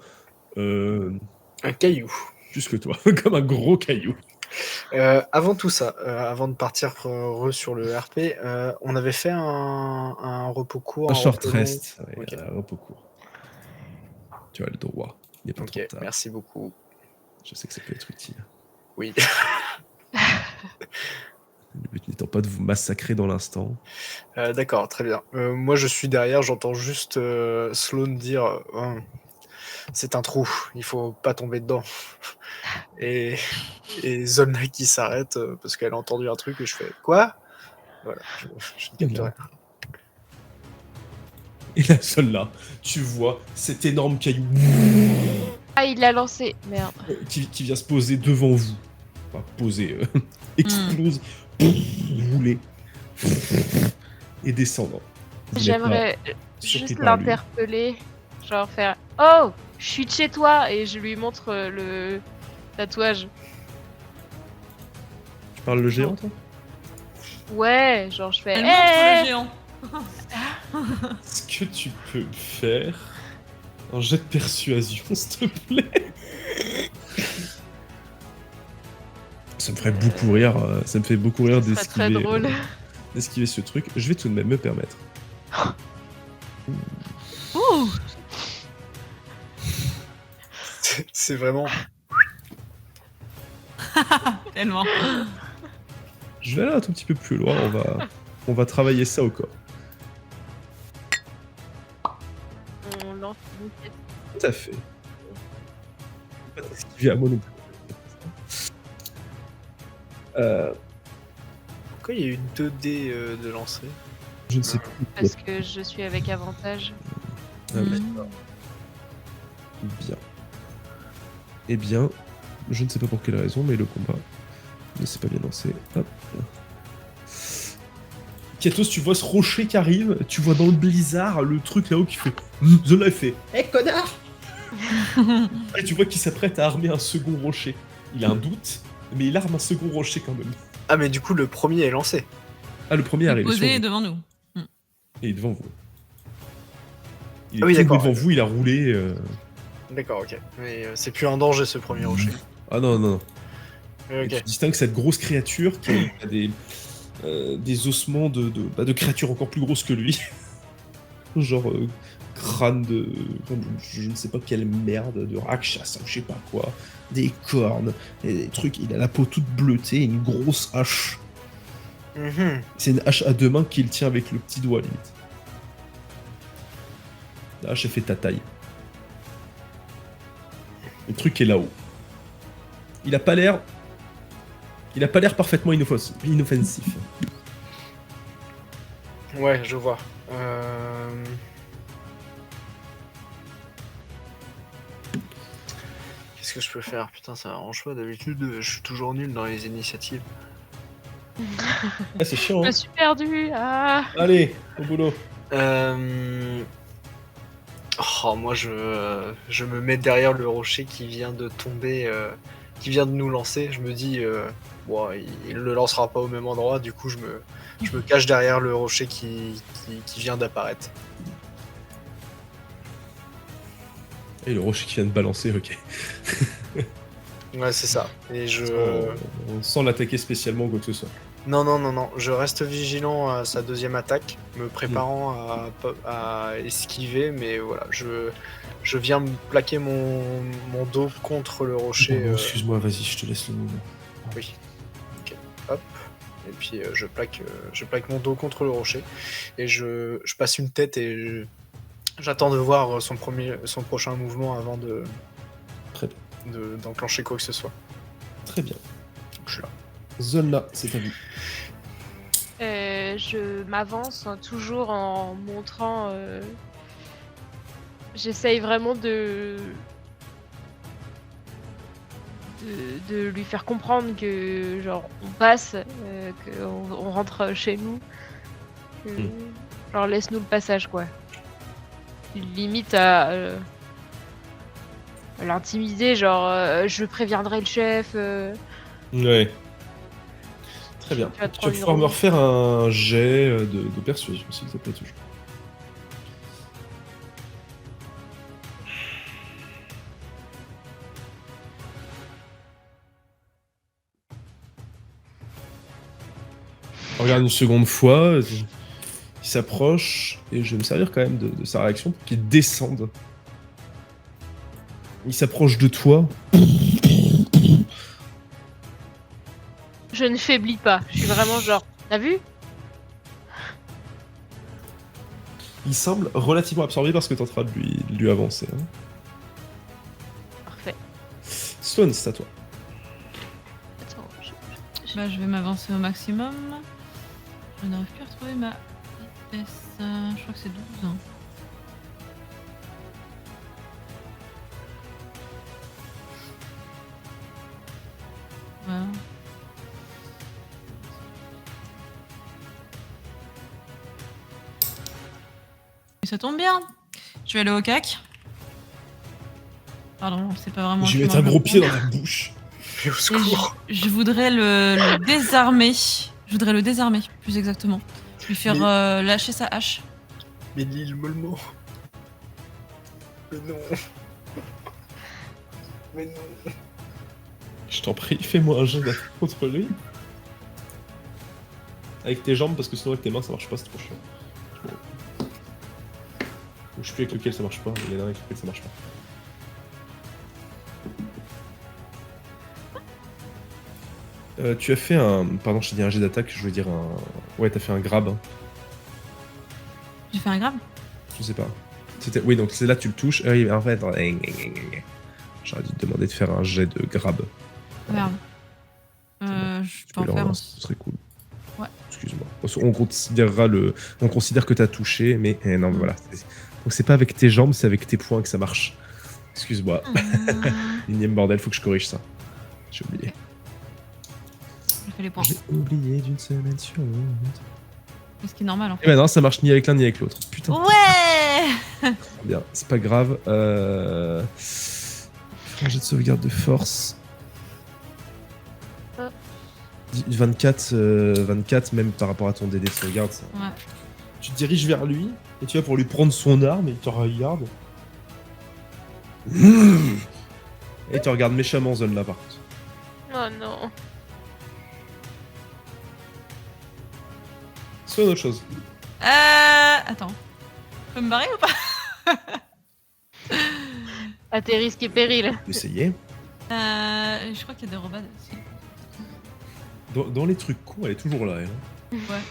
Un caillou. plus que toi, comme un gros caillou. Avant tout ça, avant de partir sur le RP, on avait fait un repos court, Un short repos long. rest, ouais, Ok. un repos court. Tu as le droit. Il n'est pas trop Ok, tard. merci beaucoup. Je sais que ça peut être utile. Oui. Le but n'étant pas de vous massacrer dans l'instant. D'accord, très bien. Moi, je suis derrière, j'entends juste Sloane dire c'est un trou, il faut pas tomber dedans. Et Zolna qui s'arrête parce qu'elle a entendu un truc et je fais quoi? Voilà, je ne capte Voilà. rien. Et la seule là, tu vois cet énorme caillou Ah, il l'a lancé. Merde. qui vient se poser devant vous. Enfin, poser, explose, rouler et descendre. Vous n'êtes J'aimerais pas surpris juste par lui. l'interpeller. Genre faire oh, je suis de chez toi. Et je lui montre le tatouage. Tu parles le géant, toi? Ouais, genre je fais Elle hey montre le géant. Est-ce que tu peux me faire un jet de persuasion, s'il te plaît? Ça me ferait beaucoup rire. Ça me fait beaucoup rire Ce serait très drôle. d'esquiver ce truc. Je vais tout de même me permettre. Ouh. C'est vraiment. Tellement. Je vais aller un tout petit peu plus loin. On va travailler ça au corps. On lance une tête. Tout à fait. Pas t'esquiver à moi non plus. Pourquoi il y a eu 2 dés de lancer? Je ne sais plus. Parce que je suis avec avantage. Ah oui. Bien. Eh bien, je ne sais pas pour quelle raison, mais le combat ne s'est pas bien lancé. Hop. Katos, tu vois ce rocher qui arrive, tu vois dans le blizzard le truc là-haut qui fait Zola il fait hé connard. Et tu vois qu'il s'apprête à armer un second rocher. Il a un doute, mais il arme un second rocher quand même. Ah, mais du coup, le premier est lancé. Ah, le premier arrive. Posé devant nous. Et devant vous. Il est Ah oui, tombé d'accord. devant vous, il a roulé. D'accord, ok. Mais c'est plus un danger ce premier rocher. Ah non, non, non. Et Ok. tu distingues cette grosse créature qui a des ossements de créatures encore plus grosses que lui. Genre crâne de... Je ne sais pas quelle merde, de rakshas, je sais pas quoi. Des cornes, et des trucs. Il a la peau toute bleutée et une grosse hache. Mhm. C'est une hache à 2 mains qu'il tient avec le petit doigt, limite. La hache, elle fait ta taille. Le truc est là-haut. Il a pas l'air parfaitement inoffensif. Ouais, je vois. Qu'est-ce que je peux faire? Putain, ça arrange pas. D'habitude, je suis toujours nul dans les initiatives. Ah, c'est chiant, Je hein. me suis perdue. Ah. Allez, au boulot. Oh, moi, je me mets derrière le rocher qui vient de tomber, qui vient de nous lancer. Je me dis, bon, il le lancera pas au même endroit. Du coup, je me cache derrière le rocher qui vient d'apparaître. Et le rocher qui vient de balancer, ok. Ouais, c'est ça. Et Sans l'attaquer spécialement ou quoi que ce soit. Non. Je reste vigilant à sa deuxième attaque, me préparant à esquiver, mais voilà, je viens me plaquer mon dos contre le rocher. Bon, excuse-moi, vas-y, je te laisse le moment. Oui. Ok. Hop. Et puis je plaque mon dos contre le rocher et je passe une tête et j'attends de voir son prochain mouvement avant Très bien. d'enclencher quoi que ce soit. Très bien. Je suis là. Zolna, c'est à vous. Je m'avance toujours en montrant. J'essaye vraiment de lui faire comprendre que genre on passe, qu'on rentre chez nous. Genre laisse-nous le passage quoi. Limite à l'intimider, genre je préviendrai le chef. Ouais. Très bien. Tu vas te Tu vas prendre une pouvoir me remonte. refaire un jet de persuasion, s'il te plaît, toujours. Regarde une seconde fois, il s'approche, et je vais me servir quand même de sa réaction pour qu'il descende. Il s'approche de toi. Je ne faiblis pas. Je suis vraiment genre. T'as vu? Il semble relativement absorbé par ce que tu es en train de lui avancer. Hein. Parfait. Sloane, c'est à toi. Attends, Bah, je vais m'avancer au maximum. Je n'arrive plus à retrouver ma vitesse. Je crois que c'est 12. Hein. Voilà. Et ça tombe bien. Je vais aller au cac. Pardon, c'est pas vraiment. Je vais mettre un gros pied dans la bouche. Au secours. Je voudrais le désarmer. Je voudrais le désarmer, plus exactement. Lui faire lâcher sa hache. Mais l'île Molmo. Mais non. Mais non. Je t'en prie, fais-moi un jet d'attaque contre lui. Avec tes jambes, parce que sinon avec tes mains ça marche pas, c'est trop chiant. Je sais plus avec lequel ça marche pas, il y en a un avec lequel ça marche pas. Tu as fait un... Pardon, je t'ai dit un jet d'attaque, je veux dire un... Ouais, t'as fait un grab. Hein. J'ai fait un grab. Je sais pas. Oui, donc c'est là tu le touches. Oui, en fait... J'aurais dû te demander de faire un jet de grab. Merde. Je peux en faire. Ce serait cool. Ouais. Excuse-moi. On considère que t'as touché, mais non, voilà. Donc c'est pas avec tes jambes, c'est avec tes poings que ça marche. Excuse-moi. Énième bordel, faut que je corrige ça. J'ai oublié. Je fais les points. J'ai oublié d'une semaine sur l'autre. Ce qui est normal en fait. Et ben non, ça marche ni avec l'un ni avec l'autre. Putain. Ouais. Très bien, c'est pas grave. Un jet de sauvegarde de force. 24, 24, même par rapport à ton DD de sauvegarde. Ça. Ouais. Tu te diriges vers lui, et tu vas pour lui prendre son arme, et il te regarde. Et il te regarde méchamment, Zone là par contre. Oh non. C'est une autre chose. Attends. Je peux me barrer ou pas? À tes risques et périls. Essayez. Je crois qu'il y a des robades aussi. Dans les trucs cons, elle est toujours là, elle. Ouais.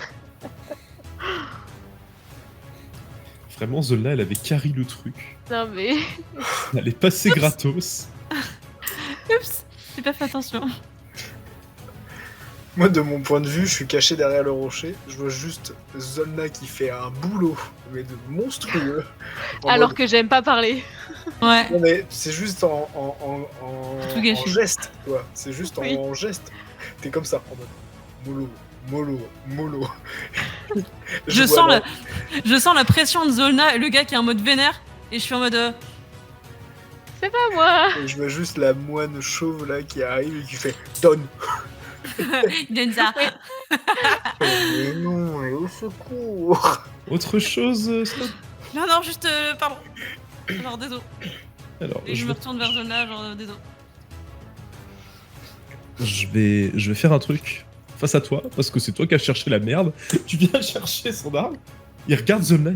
Vraiment, Zola, elle avait carry le truc. Non mais. Elle est passée gratos. Oups, j'ai pas fait attention. Moi, de mon point de vue, je suis caché derrière le rocher. Je vois juste Zolna qui fait un boulot, mais de monstrueux. Alors que j'aime pas parler. Ouais. Non, mais c'est juste en Tout gâché. geste, quoi. C'est juste Oui. en geste. T'es comme ça, en mode mollo, mollo, mollo. Je sens la pression de Zolna et le gars qui est en mode vénère. Et je suis en mode. C'est pas moi. Et je vois juste la moine chauve là qui arrive et qui fait donne. Il donne ça. Mais non, mais au secours. Autre chose, Sloan Non, juste. Pardon. Alors, désolé. Alors, Et je me retourne vers Zolna, genre, désolé. je vais faire un truc face à toi, parce que c'est toi qui as cherché la merde. Tu viens chercher son arme, il regarde Zolna.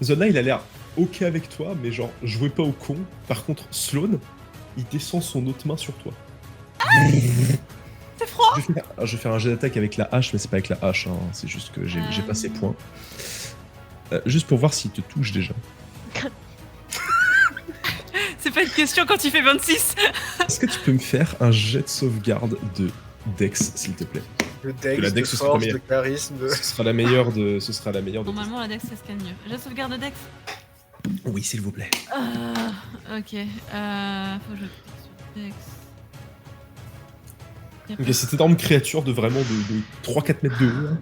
Zolna, il a l'air ok avec toi, mais genre, jouez pas au con. Par contre, Sloan, il descend son autre main sur toi. C'est froid. Je vais faire un jet d'attaque avec la hache, mais c'est pas avec la hache, hein. C'est juste que j'ai pas ses points. Juste pour voir s'il te touche déjà. C'est pas une question quand il fait 26. Est-ce que tu peux me faire un jet de sauvegarde de Dex, s'il te plaît? Le Dex, La de Dex, ce sera force, meilleur. de charisme. Ce sera la meilleure de. Ce sera la meilleure de. Normalement, la Dex, ça se calme mieux. J'ai sauvegarde de Dex. Oui, s'il vous plaît. Ok. Faut que je clique sur Dex. Ok, cette énorme créature de vraiment de 3-4 mètres de haut, hein,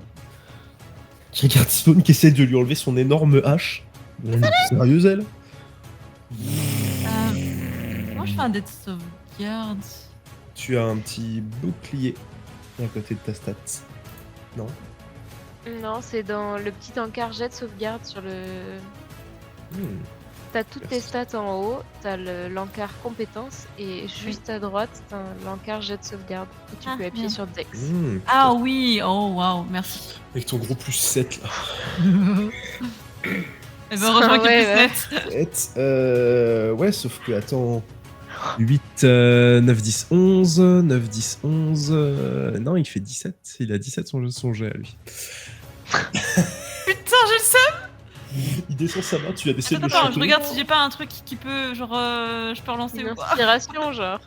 qui regarde Sloan qui essaie de lui enlever son énorme hache. Sérieuse, elle? Moi, je fais un dé de sauvegarde. Tu as un petit bouclier à côté de ta stat. Non? Non, c'est dans le petit encart jet de sauvegarde sur le. t'as toutes tes stats en haut, t'as l'encart compétences et juste à droite, t'as l'encart jet de sauvegarde. Et tu Ah, peux appuyer bien. sur Dex. Ah oui, oh waouh, merci. Avec ton gros plus 7 là. Eh ben, heureusement qu'il y a Ouais, plus 7. Ouais, sauf que, attends. 8, 9, 10, 11. 9, 10, 11. Non, il fait 17. Il a 17 son jet à lui. Putain, j'ai le seum. Il descend sa main, tu as décidé de le Attends, je chanter. regarde si j'ai pas un truc qui peut, genre, je peux relancer Une ou pas. inspiration, genre.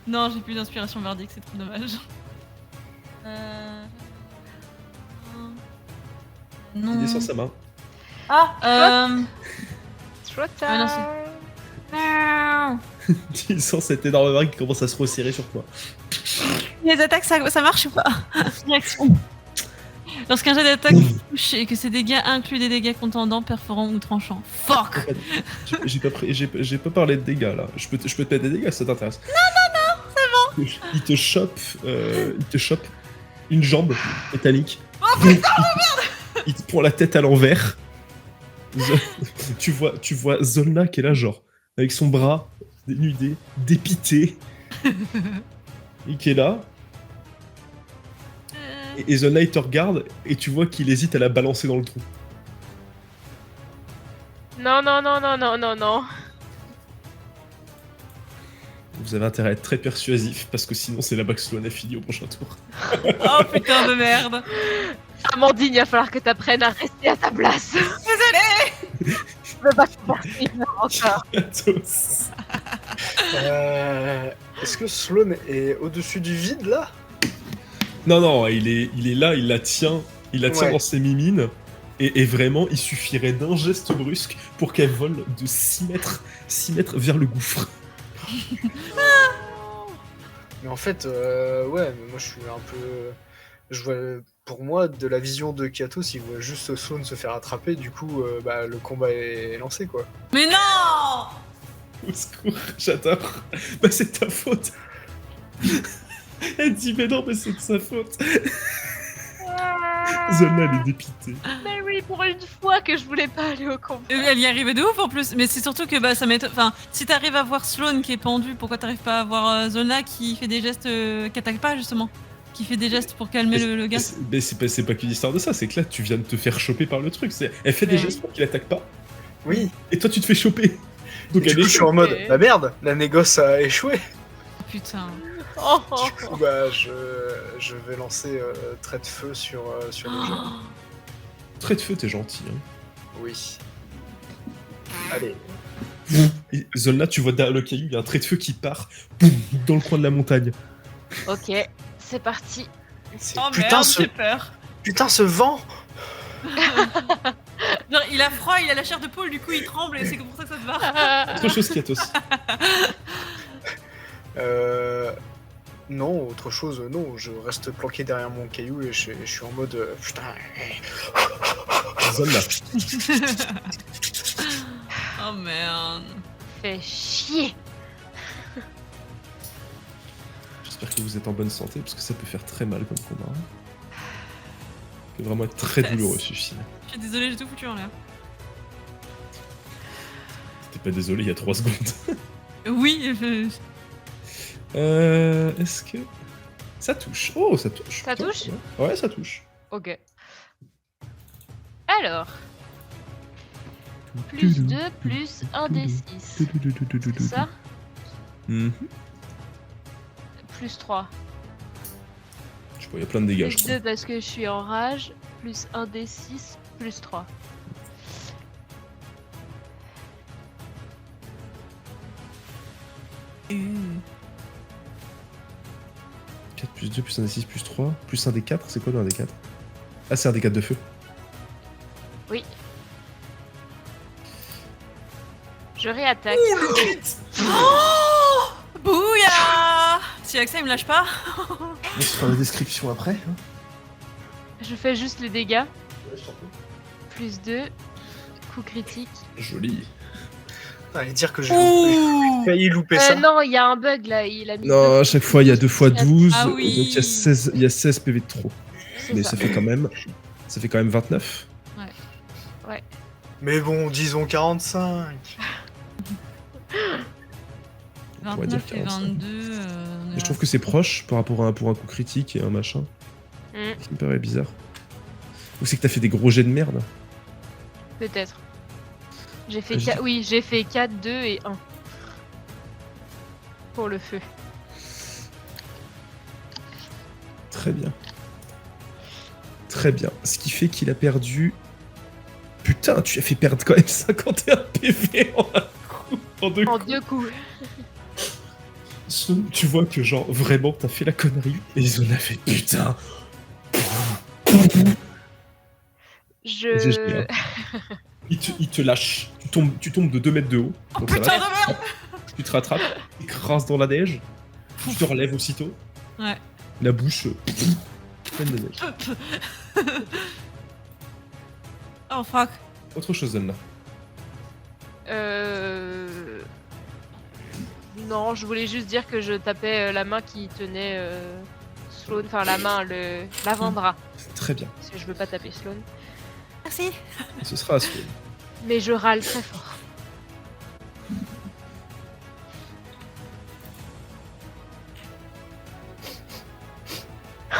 Non, j'ai plus d'inspiration verdict, c'est trop dommage. Non. Il descend sa main. Ah, Trop non, tard. Non. Il sent cette énorme main qui commence à se resserrer sur toi. Les attaques, ça marche ou pas? Réaction. Lorsqu'un jet d'attaque touche et que ses dégâts incluent des dégâts contendants, perforants ou tranchants. Fuck! J'ai pas parlé de dégâts là. Je peux te mettre des dégâts si ça t'intéresse. Non, c'est bon. Il te chope une jambe métallique. Oh putain, il te prend la tête à l'envers. tu vois Zolna qui est là genre avec son bras dénudé, dépité, et qui est là. Et Zolna il te regarde et tu vois qu'il hésite à la balancer dans le trou. Non, non, non, non, non, non, non. Vous avez intérêt à être très persuasif parce que sinon c'est la backslone affiliée au prochain tour. Oh putain de merde! Amandine, il va falloir que t'apprennes à rester à ta place. Désolée! Je veux pas te faire encore. Athos. Est-ce que Sloane est au-dessus du vide là? Non, il est là, il la tient Ouais. dans ses mimines. Et vraiment, il suffirait d'un geste brusque pour qu'elle vole de 6 mètres vers le gouffre. Mais en fait, ouais, mais moi je suis un peu. Je vois, pour moi, de la vision de Katos, il voit juste Sloane se faire attraper, du coup, bah, le combat est lancé quoi. Mais non! Au secours, j'adore. Bah c'est ta faute. Elle dit mais non, mais c'est de sa faute. Zolna, elle est dépitée. Mais oui, pour une fois que je voulais pas aller au combat. Elle y arrivait de ouf en plus, mais c'est surtout que bah ça m'étonne. Enfin, si t'arrives à voir Sloane qui est pendu, pourquoi t'arrives pas à voir Zolna qui fait des gestes qui attaque pas justement? Qui fait des gestes pour calmer le gars? Mais c'est pas qu'une histoire de ça, c'est que là tu viens de te faire choper par le truc. Elle fait des Mais gestes pour qu'il attaque pas, Oui, et toi tu te fais choper. Donc du elle coup, est je suis en mode, Ok. bah merde, la négoce a échoué. Putain. Oh, oh, Du coup, bah, je vais lancer trait de feu sur le jeu. Trait de feu, t'es gentil. Hein. Oui. Allez. Et Zolna, tu vois derrière le caillou, il y a un trait de feu qui part boum, dans le coin de la montagne. Ok, c'est parti. C'est- Oh putain, merde, ce... j'ai peur. putain, ce vent. Genre, il a froid, il a la chair de poule, du coup il tremble et c'est pour ça que ça te barre. Autre chose, Katos. Non, autre chose, non. Je reste planqué derrière mon caillou et je suis en mode, putain. Zolna. Oh merde. Fais chier. J'espère que vous êtes en bonne santé, parce que ça peut faire très mal comme combat. Hein. Ça peut vraiment être très douloureux, celui-ci. Je suis désolée, j'ai tout foutu en l'air. T'es pas désolé, il y a 3 secondes. Oui, Est-ce que... Ça touche. Oh, ça touche. Ça Putain, touche? Ouais, ça touche. Ok. Alors. Plus 2, plus 1 des 6. C'est ça? Mhm. Plus 3. Je vois, il y a plein de dégâts, je Plus crois. 2 parce que je suis en rage. Plus 1 des 6, plus 3. Mmh. 4 plus 2 plus 1 des 6 plus 3 plus 1 des 4, c'est quoi le 1 des 4? Ah, c'est un des 4 de feu. Oui. Je réattaque. Oh Bouya! Si Axa il me lâche pas. On se fera la description après. Hein. Je fais juste les dégâts. Plus 2. Coup critique. Joli. Allez, dire que j'ai Ouh! failli louper ça. Non, il y a un bug là. Il a mis Non, à chaque fois, il y a 2 fois 12, Ah oui. donc il y a 16 PV de trop. C'est Mais ça. ça fait quand même 29. Ouais. Mais bon, disons 45. On pourrait dire 29 et 45. 22. Mais je trouve que c'est proche par rapport à pour un coup critique et un machin. Mm. Ça me paraît bizarre. Ou c'est que t'as fait des gros jets de merde. Peut-être. J'ai fait, Je dis- oui, j'ai fait 4, 2 et 1. Pour le feu. Très bien. Très bien. Ce qui fait qu'il a perdu... Putain, tu as fait perdre quand même 51 PV en un coup. En deux En coups. 2 coups. Tu vois que genre vraiment t'as fait la connerie et ils en ont fait putain. GG, hein. Il te lâche. Tu tombes de 2 mètres de haut. Oh Donc ça putain va. de merde. Tu te rattrapes, tu écrases dans la neige. Tu te relèves aussitôt. Ouais. La bouche pleine de neige. Oh fuck. Autre chose, Zelda. Non, je voulais juste dire que je tapais la main qui tenait Sloane, enfin la main, l'avant-bras. Très bien. Parce que je veux pas taper Sloane. Merci. Ce sera à Swan. Mais je râle très fort.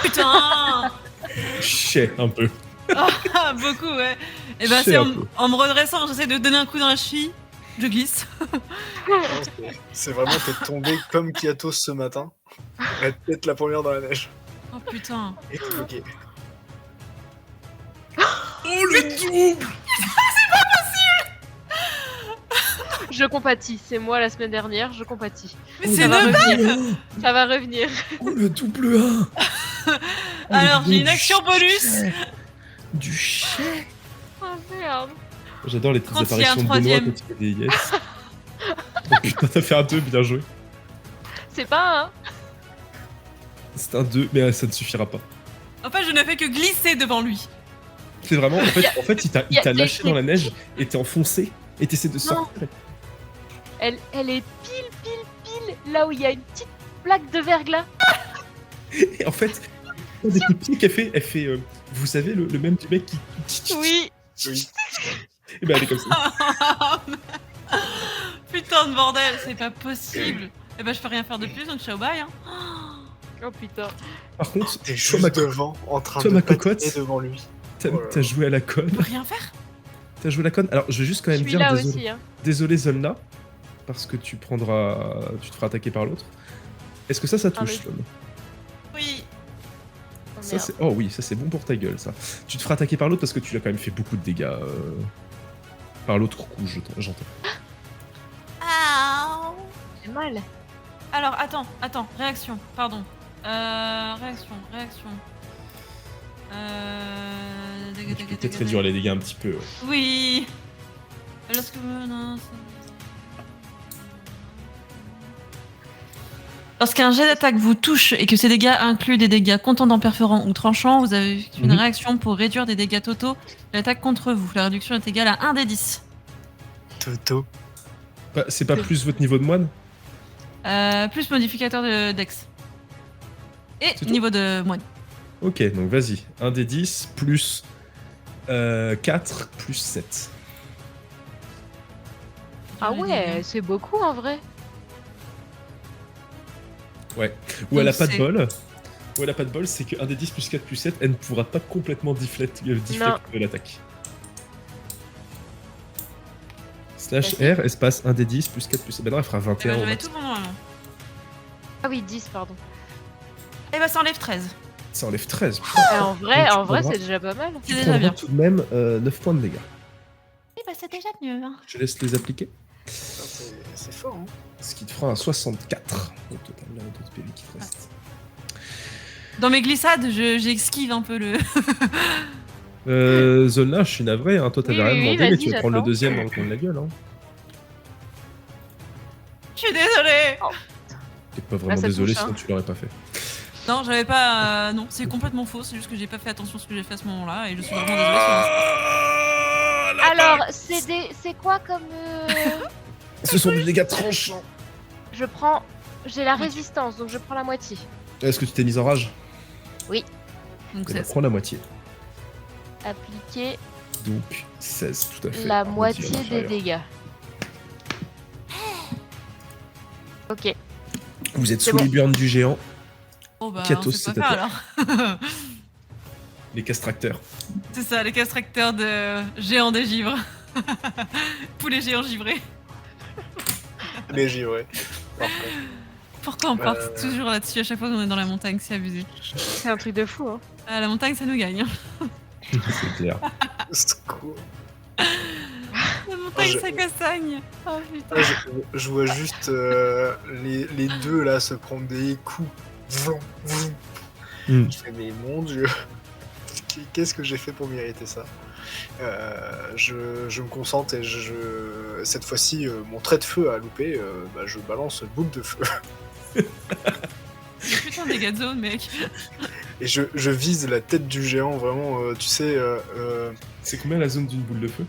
Putain. Chais un peu. Ah, beaucoup, ouais. Et ben, Je c'est sais en, un peu. en me redressant, j'essaie de donner un coup dans la cheville. Je glisse. C'est vraiment, t'es tombé comme Kiatos ce matin. La tête la première dans la neige. Oh putain. Et t'es bloqué. Oh le double. Je compatis, c'est moi la semaine dernière, je compatis. Mais Oh, c'est Ça va le revenir, ça va revenir. Oh le double 1. Alors, j'ai une action bonus. Du chais. Oh merde. J'adore les petites Quand il y a un apparitions de Benoît troisième. quand il fait des yes. Oh putain, t'as fait un 2, bien joué. C'est pas un. C'est un 2, mais ça ne suffira pas. En fait, je ne fais que glisser devant lui. C'est vraiment, en fait, il t'a lâché c'est- dans la neige et t'es enfoncé et t'essaies de sortir. Elle est pile là où il y a une petite plaque de verglas. Et en fait, un des coups de pied qu'elle fait, vous savez, le même du mec qui. Oui. Oui. Et ben elle est comme ça. Putain de bordel, c'est pas possible. Et ben, je peux rien faire de plus, donc ciao bye. Hein. Oh putain. Par contre, T'es toi, juste ma, devant, en train toi, de ma patiner cocotte. devant lui. t'as Oh là là. t'as joué à la conne. Je peux rien faire. T'as joué à la conne. Alors, je vais juste quand Je même suis dire là désolé, aussi. Hein. désolé Zolna, parce que tu te feras attaquer par l'autre. Est-ce que ça Ah, touche, mais- Sloan Oui. Oh, Ça, merde. c'est... Oh oui, ça c'est bon pour ta gueule, ça. Tu te feras attaquer par l'autre parce que tu l'as quand même fait beaucoup de dégâts. Par l'autre coup, j'entends. Aouh. C'est mal. Alors, attends, réaction, pardon. Réaction. Tu peux peut-être réduire les dégâts un petit peu. Ouais. Oui. Lorsque... Non, Lorsqu'un jet d'attaque vous touche et que ces dégâts incluent des dégâts contondants, perforants ou tranchants, vous avez une Mhm. réaction pour réduire des dégâts totaux de l'attaque contre vous. La réduction est égale à 1 des 10. Toto. Bah, c'est pas plus votre niveau de moine? Plus modificateur de dex. Et C'est tout niveau de moine. Ok, donc vas-y. 1 des 10 plus 4 plus 7. Ah ouais, c'est beaucoup en vrai. Ouais. Ou elle a Donc pas de c'est- bol. Ou elle a pas de bol, c'est que 1 des 10 plus 4 plus 7, elle ne pourra pas complètement deflect l'attaque. Slash Vas-y. R, espace 1 des 10 plus 4 plus 7. Ben non, elle fera Eh ben, 21 au j'avais max. tout pour moi. Ah oui, 10, pardon. Et bah ça enlève 13. Ça enlève 13. Putain. Ah, en vrai, Donc, tu en vrai, prendras- c'est déjà pas mal. C'est Tu déjà prendras bien. tout de même 9 points de dégâts. Et bah c'est déjà mieux. Hein. Je laisse les appliquer. C'est fort, hein. Ce qui te fera un 64 au total de PV qui te reste. Dans mes glissades, j'esquive un peu le... Zolna, je suis navré, hein. Toi t'avais Oui, rien oui, demandé, vas-y, mais tu vas prendre le j'attends. deuxième dans le coin de la gueule. Hein. Je suis désolée. T'es pas vraiment ça désolé, touche, hein. sinon tu l'aurais pas fait. Non, j'avais pas... non, c'est complètement faux. C'est juste que j'ai pas fait attention à ce que j'ai fait à ce moment-là. Et je suis vraiment désolée. Alors, c'est quoi comme Ce sont des dégâts tranchants. Je prends, j'ai la résistance, donc je prends la moitié. Est-ce que tu t'es mise en rage? Donc Eh ben, c'est... prends la moitié. Appliquer Donc 16, tout à fait. La Moitié moitié des inférieure. dégâts. Ok. Vous êtes C'est sous bon. les burnes du géant, Oh bah, Katos, on sait c'est pas à faire toi. alors. les castracteurs. C'est ça, les castracteurs de géants des givres. Poulet géant givré. Les givrés. Parfait. Pourquoi on part Euh. toujours là-dessus à chaque fois qu'on est dans la montagne, c'est abusé. C'est un truc de fou, hein. Ah, la montagne, ça nous gagne. Hein. C'est clair. Secours. La montagne, je- ça cassagne. Oh putain. Ah, je vois juste les deux là se prendre des coups. Vroom, vroom. Hmm. Je fais, mais mon dieu, qu'est-ce que j'ai fait pour mériter ça? Je me concentre et cette fois-ci, mon trait de feu a loupé, je balance boule de feu. C'est putain des dégâts de zone, mec. Et je vise la tête du géant, vraiment, tu sais. C'est combien la zone d'une boule de feu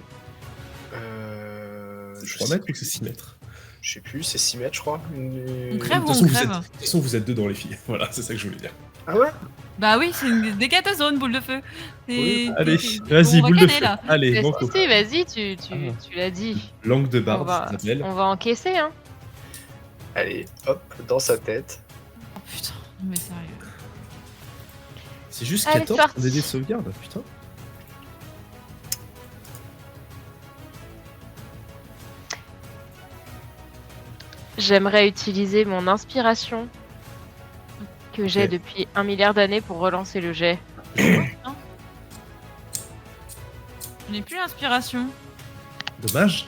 Je 3 sais mètres ou plus. c'est 6 mètres Je sais plus, c'est 6 mètres, je crois. On crève De ou toute on façon, crève de toute façon, vous êtes deux dans les filles. Voilà, c'est ça que je voulais dire. Ah ouais? Bah oui, c'est une dégâts de zone, boule de feu. Oui, Allez, on vas-y, va boule de canner, feu. là. Allez, Si, banco. si, vas-y, Ah. tu l'as dit. Langue de On barbe, va, ça s'appelle. on va encaisser, hein. Allez, hop, dans sa tête. Oh putain, mais sérieux. C'est juste Allez, 14 sorti. pour des dés de sauvegarde, putain. J'aimerais utiliser mon inspiration que j'ai Ok. depuis 1 milliard d'années pour relancer le jet. Je n'ai plus l'inspiration. Dommage.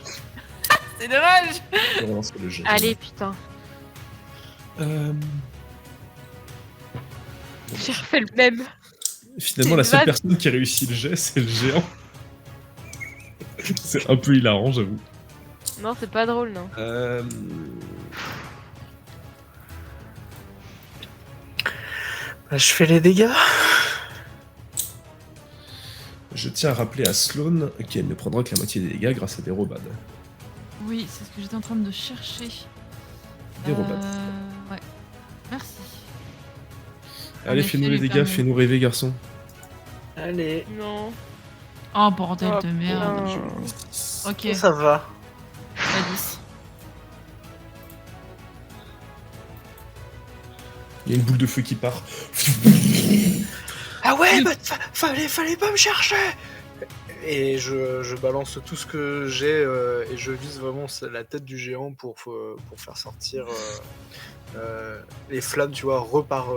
C'est dommage. Je relance le jeu. Allez, putain. Euh, J'ai refait le même. Finalement, la C'est seule vague. personne qui réussit le jet, c'est le géant. C'est un peu hilarant, j'avoue. Non, c'est pas drôle, non. Je fais les dégâts. Je tiens à rappeler à Sloane qu'elle ne prendra que la moitié des dégâts grâce à des robades. Oui, c'est ce que j'étais en train de chercher. Des robades. Ouais. Merci. Allez, effet, fais-nous les les dégâts, femmes. fais-nous rêver, garçon. Allez. Non. Oh bordel Oh, de merde. putain. Ok, Ça va. pas 10. Il y a une boule de feu qui part. Ah ouais, fallait pas me chercher. Et je balance tout ce que j'ai et je vise vraiment la tête du géant pour faire sortir les flammes, tu vois, repart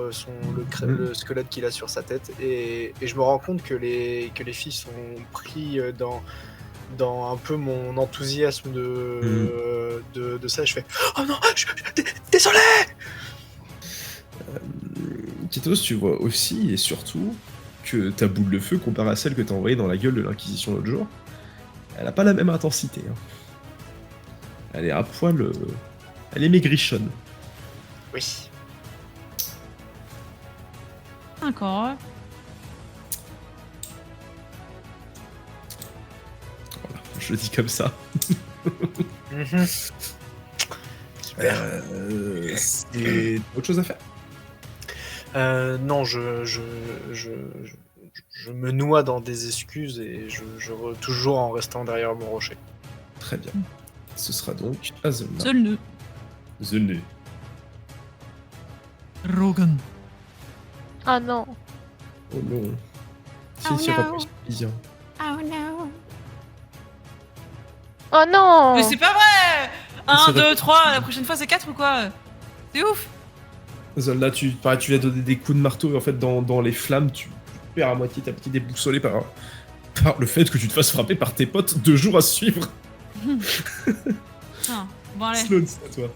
le squelette qu'il a sur sa tête. Et je me rends compte que les filles sont pris dans un peu mon enthousiasme de ça. Et je fais oh non, désolé. Kitos, tu vois aussi et surtout que ta boule de feu, comparée à celle que t'as envoyée dans la gueule de l'Inquisition l'autre jour, elle a pas la même intensité. Hein. Elle est à poil... Elle est maigrichonne. Oui. D'accord. Voilà, je le dis comme ça. Mhm. Super. C'est autre chose à faire? Non, je me noie dans des excuses et toujours en restant derrière mon rocher. Très bien. Ce sera donc Azulna. Seul nœud. Zolneux. Rogan. Ah non. Oh non. Oh Si, no. bien. Oh no. Oh non. Mais c'est pas vrai. 1, C'est 2, 3, la prochaine fois c'est 4 ou quoi? C'est ouf. Zolna, tu lui as donné des coups de marteau et en fait, dans les flammes, tu perds à moitié ta petite déboussolée par le fait que tu te fasses frapper par tes potes 2 jours à suivre. Tiens, bon allez. Sloane, c'est à toi.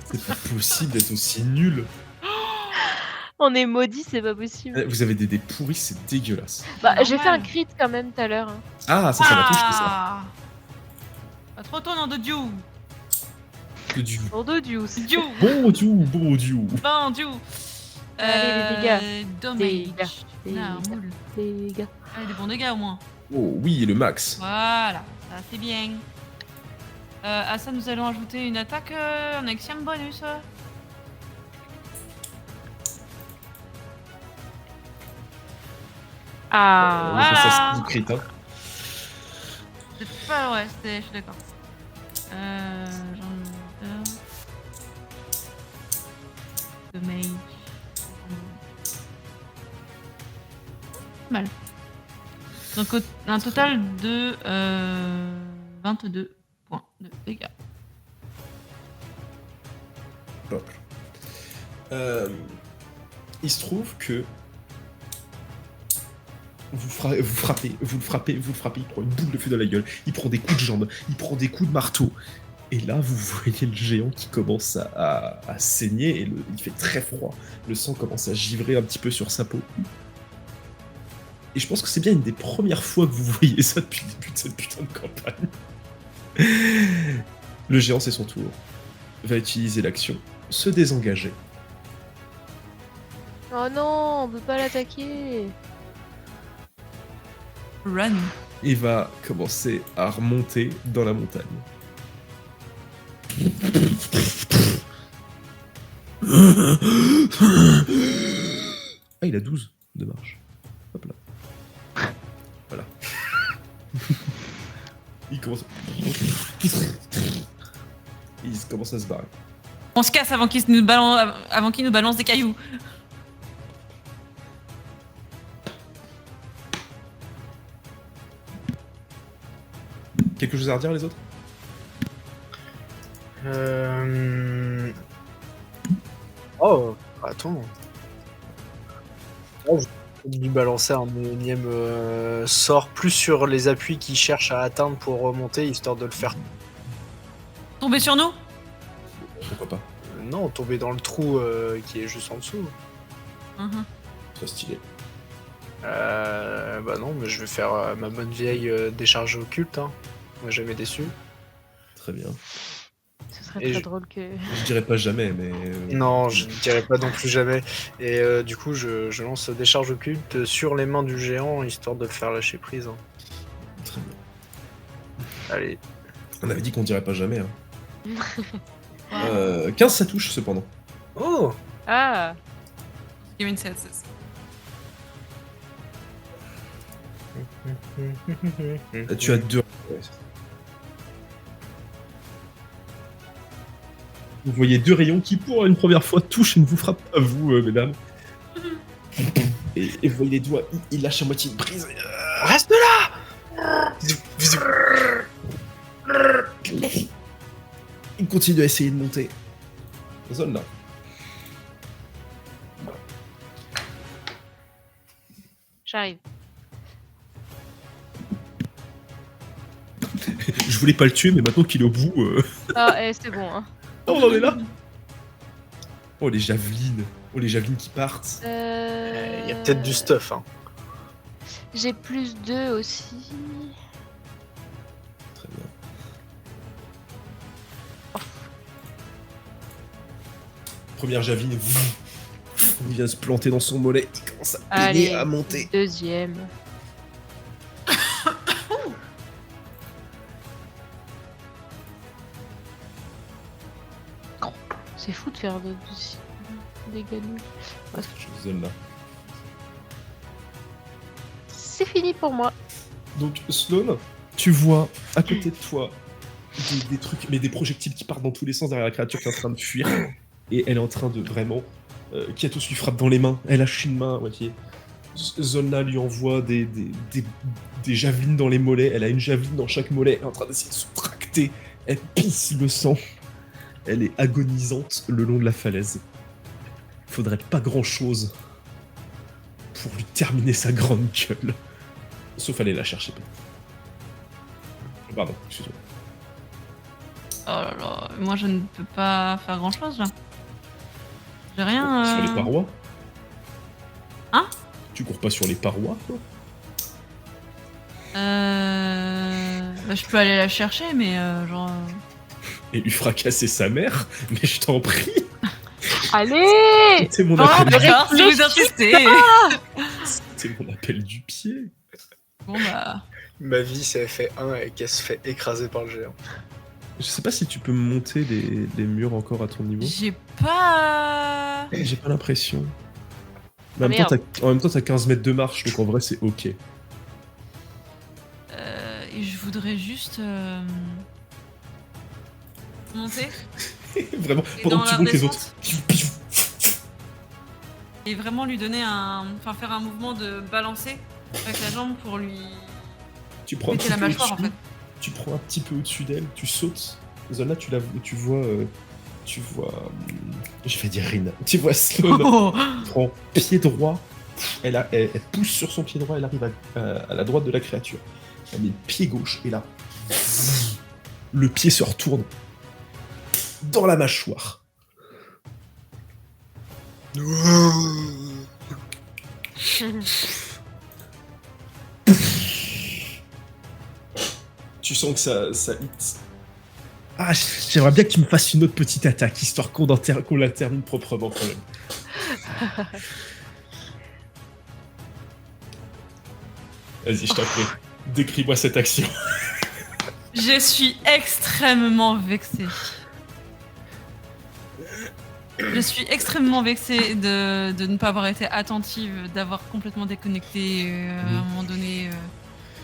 C'est pas possible d'être aussi nul. On est maudits, c'est pas possible. Vous avez des dés pourris, c'est dégueulasse. Bah, j'ai fait un Normal. crit quand même tout à l'heure. Hein. Ah, ça va toucher ça. Ah. Pas trop tôt, nom de Dieu. Que du... Pour deux deuce. Dieu. Bon Dieu, bon Dieu. Bon Dieu. Allez, les dégâts. Dommage. Dégâts. Ah, moule. Les gars. Allez, des bons dégâts au moins. Oh oui, le max. Voilà, ça c'est bien. À ça, nous allons ajouter une attaque, un axiome bonus. Ah. Ça, Voilà. c'est du crit, hein. C'est pas ouais, je suis d'accord. J'en ai de mage. Mal. Donc un total de 22 points de dégâts. Hop. Il se trouve que vous le frappez, il prend une boule de feu dans la gueule, il prend des coups de jambes, il prend des coups de marteau. Et là, vous voyez le géant qui commence à saigner et il fait très froid. Le sang commence à givrer un petit peu sur sa peau. Et je pense que c'est bien une des premières fois que vous voyez ça depuis le début de cette putain de campagne. Le géant, c'est son tour. Va utiliser l'action, se désengager. Oh non, on peut pas l'attaquer. Run. Et va commencer à remonter dans la montagne. Ah, il a 12 de marche. Hop là. Voilà. Il commence. Il commence à se barrer. On se casse avant qu'il nous balance des cailloux. Quelque chose à redire, les autres? Oh, attends. Oh, je vais lui balancer un énième sort plus sur les appuis qu'il cherche à atteindre pour remonter, histoire de le faire. Tomber sur nous? Pourquoi pas? Non, tomber dans le trou qui est juste en dessous. Très stylé. Bah non, mais je vais faire ma bonne vieille décharge occulte. Hein. On m'a jamais déçu. Très bien. Ce serait Et très je- drôle que. Je dirais pas jamais, mais. Non, je ne dirais pas non plus jamais. Et du coup, je lance décharge occulte sur les mains du géant, histoire de le faire lâcher prise. Hein. Très bien. Allez. On avait dit qu'on dirait pas jamais. Hein. 15, ça touche cependant. Oh, Ah. Give me 16. Tu as 2. Vous voyez 2 rayons qui, pour une première fois, touchent et ne vous frappent pas, vous, mesdames. Et vous voyez les doigts, il lâche à moitié une prise. Reste là. Il continue à essayer de monter. Zone là. J'arrive. Je voulais pas le tuer, mais maintenant qu'il est au bout. Ah, c'est bon. Hein. Oh, on en est là. Oh, les javelines. Oh, les javelines qui partent. Il y a peut-être du stuff. Hein. J'ai plus 2 aussi. Très bien. Première javeline. Il vient se planter dans son mollet. Il commence à peiner, Allez, à monter. deuxième. Oh, c'est fou de faire des dégâts nuls. Zone là. C'est fini pour moi. Donc, Sloane, tu vois à côté de toi des trucs, mais des projectiles qui partent dans tous les sens derrière la créature qui est en train de fuir. Et elle est en train de vraiment. Kiatos lui frappe dans les mains. Elle lâche une main à moitié. Zonna lui envoie des javelines dans les mollets. Elle a une javeline dans chaque mollet. Elle est en train d'essayer de se tracter. Elle pisse le sang. Elle est agonisante le long de la falaise. Il faudrait pas grand chose pour lui terminer sa grande gueule. Sauf aller la chercher. Pardon, excuse-moi. Oh là là, moi je ne peux pas faire grand chose là. J'ai rien. Sur les parois? Hein? Tu cours pas sur les parois, quoi? Bah, je peux aller la chercher, mais genre. Et lui fracasser sa mère? Mais je t'en prie! Allez. C'est mon Oh, appel. d'accord, si vous insistez. C'est mon appel du pied. Bon bah. Ma vie, c'est fait 1 et qu'elle se fait écraser par le géant. Je sais pas si tu peux monter les murs encore à ton niveau. J'ai pas. J'ai pas l'impression. Mais Ah, merde. en même temps, t'as 15 mètres de marche, donc en vrai, c'est ok. Et je voudrais juste monter Vraiment, et pendant dans que tu la montes les redescente autres. et vraiment lui donner faire un mouvement de balancer avec la jambe pour lui Tu prends un péter petit la peu mâchoire en au-dessus, fait. tu prends un petit peu au-dessus d'elle, tu sautes. Zola, tu vois, je vais dire Rina, tu vois Sloane, Oh prend pied droit, elle pousse sur son pied droit, elle arrive à la droite de la créature. Elle met le pied gauche, et là, le pied se retourne dans la mâchoire. Tu sens que ça hit. Ah, j'aimerais bien que tu me fasses une autre petite attaque, histoire qu'on la termine proprement quand même. Vas-y, je t'en prie. Décris-moi cette action. Je suis extrêmement vexée. Je suis extrêmement vexée de ne pas avoir été attentive, d'avoir complètement déconnecté à un moment donné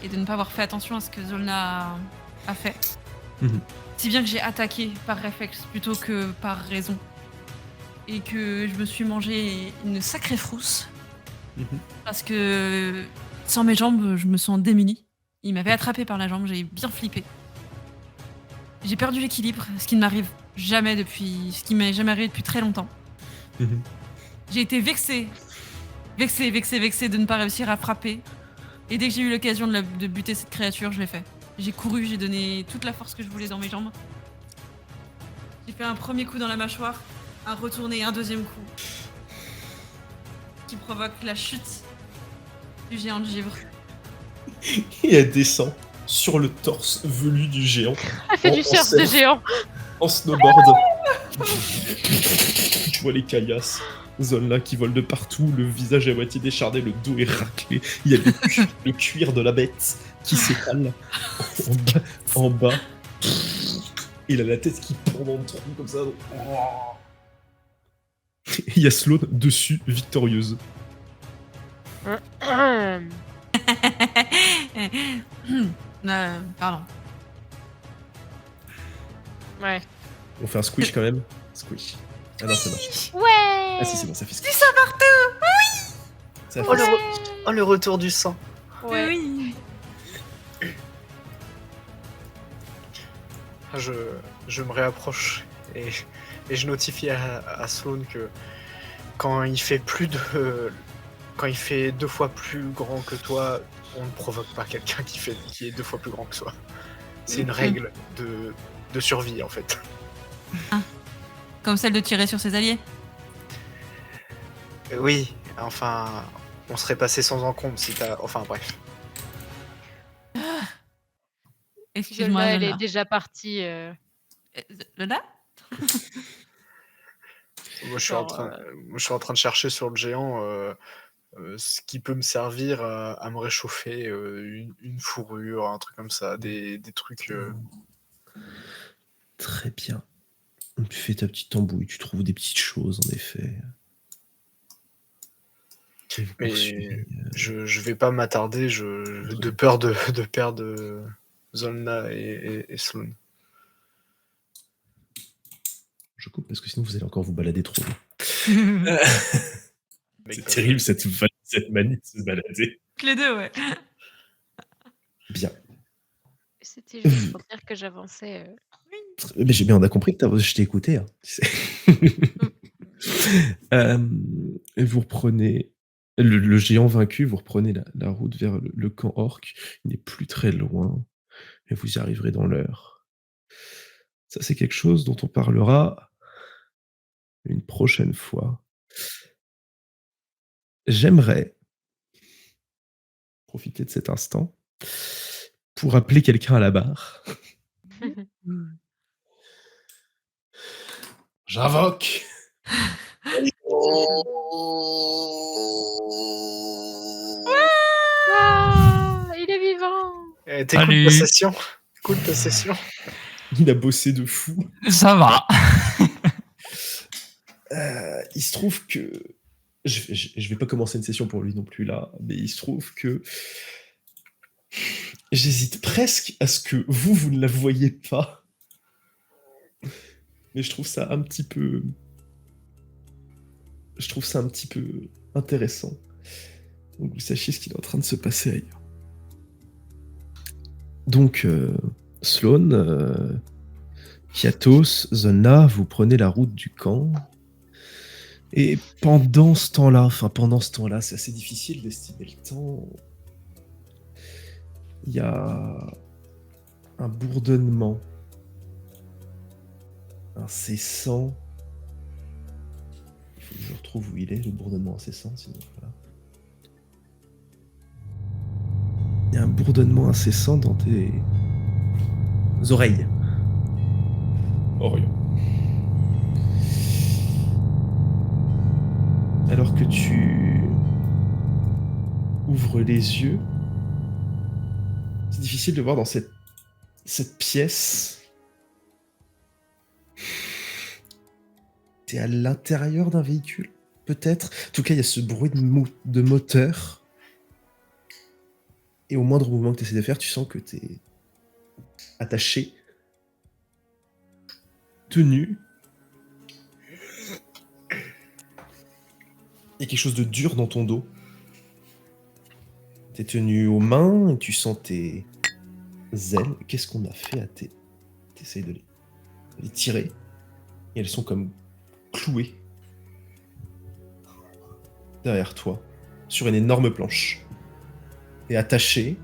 et de ne pas avoir fait attention à ce que Zolna a fait. Si bien que j'ai attaqué par réflexe plutôt que par raison. Et que je me suis mangé une sacrée frousse. Parce que sans mes jambes, je me sens démunie. Il m'avait attrapé par la jambe, j'ai bien flippé. J'ai perdu l'équilibre, ce qui ne m'arrive jamais ce qui m'est jamais arrivé depuis très longtemps. J'ai été vexée de ne pas réussir à frapper. Et dès que j'ai eu l'occasion de buter cette créature, je l'ai fait. J'ai couru, j'ai donné toute la force que je voulais dans mes jambes. J'ai fait un premier coup dans la mâchoire, un retourné et un deuxième coup. Qui provoque la chute du géant de givre. Et elle descend sur le torse velu du géant. Elle fait du surf de géant. En snowboard. Tu vois les caillasses. Zolna qui vole de partout, le visage à moitié décharné, le dos est raclé. Il y a le cuir de la bête qui s'étale en bas. Il a la tête qui pend dans le tronc comme ça. Et il y a Sloane dessus, victorieuse. Pardon. Ouais. On fait un squish quand même. Squish. Ah non, ça marche. Ouais. Ah si, c'est bon, ça fait squish. Dis ça partout. Ça Oh, fait le retour du sang. Ouais. Oui. Je me réapproche et je notifie à Sloane que quand il fait quand il fait 2 fois plus grand que toi, on ne provoque pas quelqu'un qui est 2 fois plus grand que soi. C'est une règle de survie en fait. Comme celle de tirer sur ses alliés. Oui, enfin, on serait passé sans encombre si t'as... Enfin bref. Excuse-moi, Elle est Lola. déjà partie. Lola? Moi, je suis en train de chercher sur le géant ce qui peut me servir à me réchauffer, une fourrure, un truc comme ça, des trucs... très bien. Tu fais ta petite tambouille, tu trouves des petites choses en effet. Mais je vais pas m'attarder de peur de perdre Zolna et Sloane. Je coupe parce que sinon vous allez encore vous balader trop. Mais C'est quand terrible cette manie de se balader. Les deux, ouais. Bien. C'était juste pour dire que j'avançais. Mais j'ai bien, on a compris que je t'ai écouté. Hein. Vous reprenez le géant vaincu, vous reprenez la route vers le camp orc. Il n'est plus très loin et vous y arriverez dans l'heure. Ça, c'est quelque chose dont on parlera une prochaine fois. J'aimerais profiter de cet instant pour appeler quelqu'un à la barre. J'invoque. Ah, il est vivant. T'écoutes ta session. Écoute ta session. Il a bossé de fou. Ça va. Il se trouve que... Je vais pas commencer une session pour lui non plus là, mais il se trouve que... J'hésite presque à ce que vous ne la voyez pas. Mais je trouve ça un petit peu... Je trouve ça un petit peu intéressant. Donc vous sachiez ce qui est en train de se passer ailleurs. Donc, Sloane, Kiatos, Zona, vous prenez la route du camp. Et pendant ce temps-là, c'est assez difficile d'estimer le temps. Il y a un bourdonnement incessant. Il faut que je retrouve où il est, le bourdonnement incessant, sinon voilà. Il y a un bourdonnement incessant dans tes oreilles. Orion. Alors que tu ouvres les yeux, c'est difficile de voir dans cette pièce. T'es à l'intérieur d'un véhicule, peut-être. En tout cas, il y a ce bruit de moteur. Et au moindre mouvement que tu essaies de faire, tu sens que t'es attaché, tenu. Il y a quelque chose de dur dans ton dos. T'es tenu aux mains et tu sens tes ailes. Qu'est-ce qu'on a fait à tes... T'essayes de les tirer. Et elles sont comme clouées derrière toi, sur une énorme planche. T'es attaché.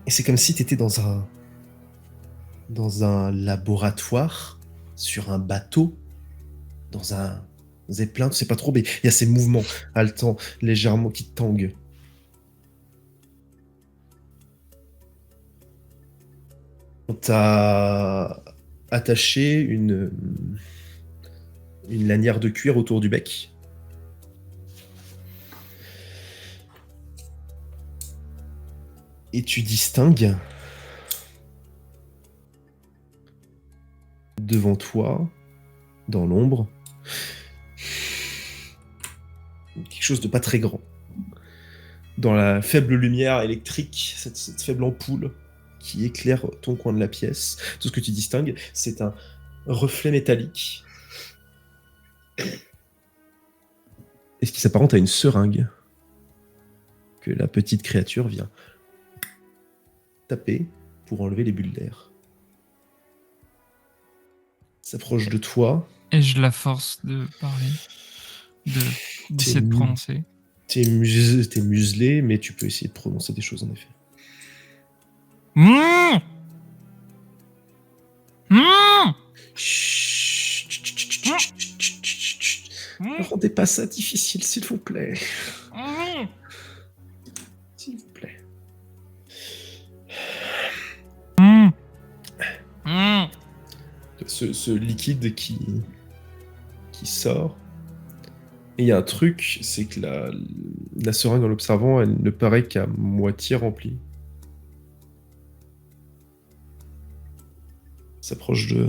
Et c'est comme si t'étais dans un laboratoire, sur un bateau, dans un zeppelin, tu sais pas trop, mais il y a ces mouvements haletants, légèrement, qui te tanguent. On t'a attaché une lanière de cuir autour du bec. Et tu distingues devant toi, dans l'ombre, quelque chose de pas très grand. Dans la faible lumière électrique, cette faible ampoule qui éclaire ton coin de la pièce, tout ce que tu distingues, c'est un reflet métallique. Et ce qui s'apparente à une seringue que la petite créature vient taper pour enlever les bulles d'air. S'approche de toi. Et je la force de parler, d'essayer de prononcer. T'es muselé, mais tu peux essayer de prononcer des choses en effet. Mmh mmh Chut, chut, chut, chut, chut, chut, chut, chut. Ne rendez pas ça difficile, s'il vous plaît. S'il vous plaît. Ce liquide qui sort. Et il y a un truc, c'est que la seringue, en l'observant, elle ne paraît qu'à moitié remplie. S'approche de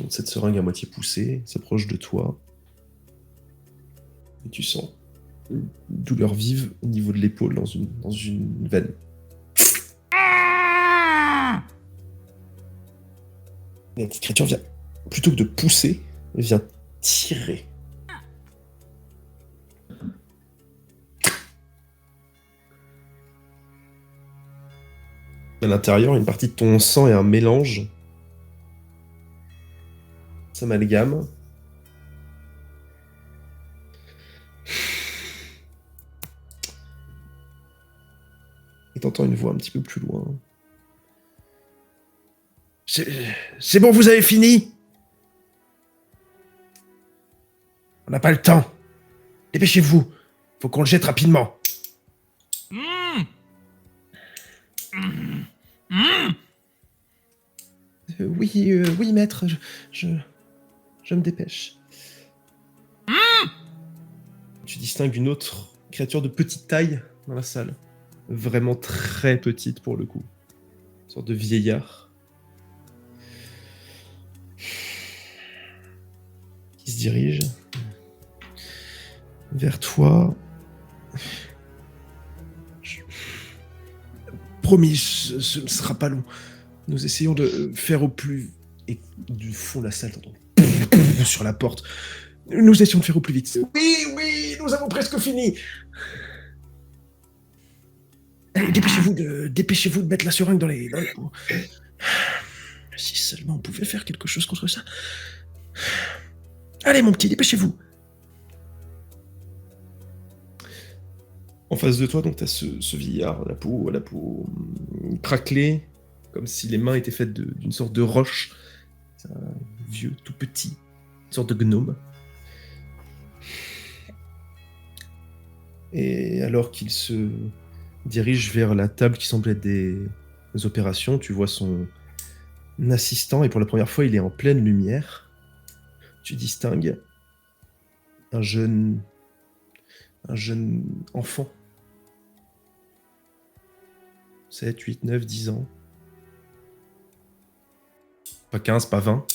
cette seringue à moitié poussée, s'approche de toi. Et tu sens une douleur vive au niveau de l'épaule dans une veine. Et la petite créature vient, plutôt que de pousser, elle vient tirer. À l'intérieur, une partie de ton sang et un mélange s'amalgament. Et t'entends une voix un petit peu plus loin. C'est bon, vous avez fini? On n'a pas le temps. Dépêchez-vous. Faut qu'on le jette rapidement. Oui, maître, je me dépêche. Tu distingues une autre créature de petite taille dans la salle. Vraiment très petite pour le coup. sorte de vieillard, qui se dirige vers toi. Promis, ce ne sera pas long. Nous essayons de faire au plus... Et du fond de la salle, t'entends sur la porte. Nous essayons de faire au plus vite. Oui, nous avons presque fini. Allez, dépêchez-vous de mettre la seringue dans les pots. Si seulement on pouvait faire quelque chose contre ça. Allez, mon petit, dépêchez-vous. En face de toi, donc, t'as ce vieillard, la peau craquelée, comme si les mains étaient faites d'une sorte de roche. C'est un vieux, tout petit, une sorte de gnome. Et alors qu'il se dirige vers la table qui semble être des opérations, tu vois son assistant, et pour la première fois, il est en pleine lumière. Tu distingues un jeune enfant. 7, 8, 9, 10 ans. Pas 15, pas 20.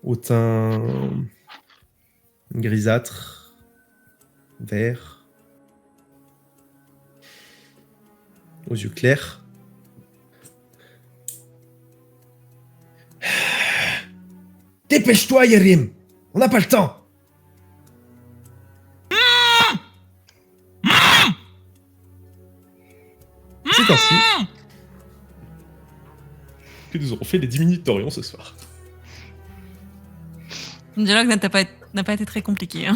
Au teint grisâtre, vert, aux yeux clairs. Dépêche-toi, Yerim! On n'a pas le temps! C'est ainsi que nous aurons fait les 10 minutes d'Orion ce soir. Le dialogue n'a pas été très compliqué. Hein.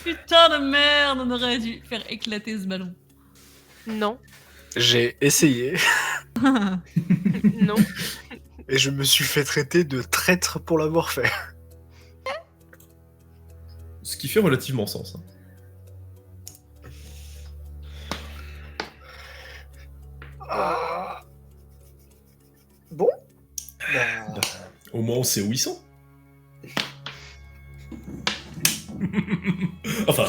Putain de merde, on aurait dû faire éclater ce ballon. Non. J'ai essayé Non. et je me suis fait traiter de traître pour l'avoir fait. Ce qui fait relativement sens. Hein. Ah. Bon. Bah, Au moins, on sait où ils sont. Enfin,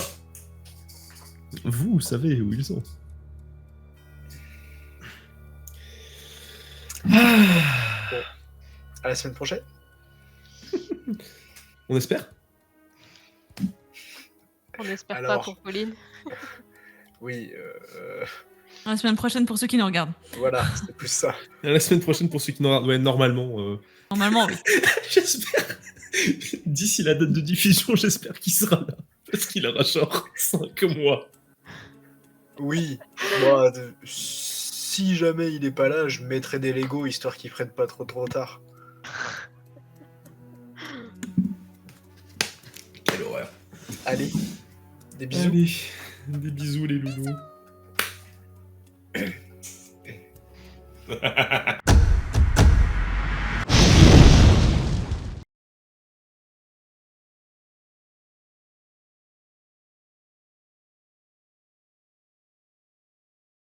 vous savez où ils sont. à la semaine prochaine. On espère. On n'espère pas Alors. pour Pauline. Oui, La semaine prochaine pour ceux qui nous regardent. voilà, c'est plus ça. À la semaine prochaine pour ceux qui n'auront... Ouais, normalement. Normalement, oui. J'espère. D'ici la date de diffusion, j'espère qu'il sera là. Parce qu'il aura genre 5 mois. Oui, moi, si jamais il est pas là, je mettrai des Lego histoire qu'ils prennent pas trop tard. Quelle horreur. Allez, des bisous. Allez, des bisous les loulous.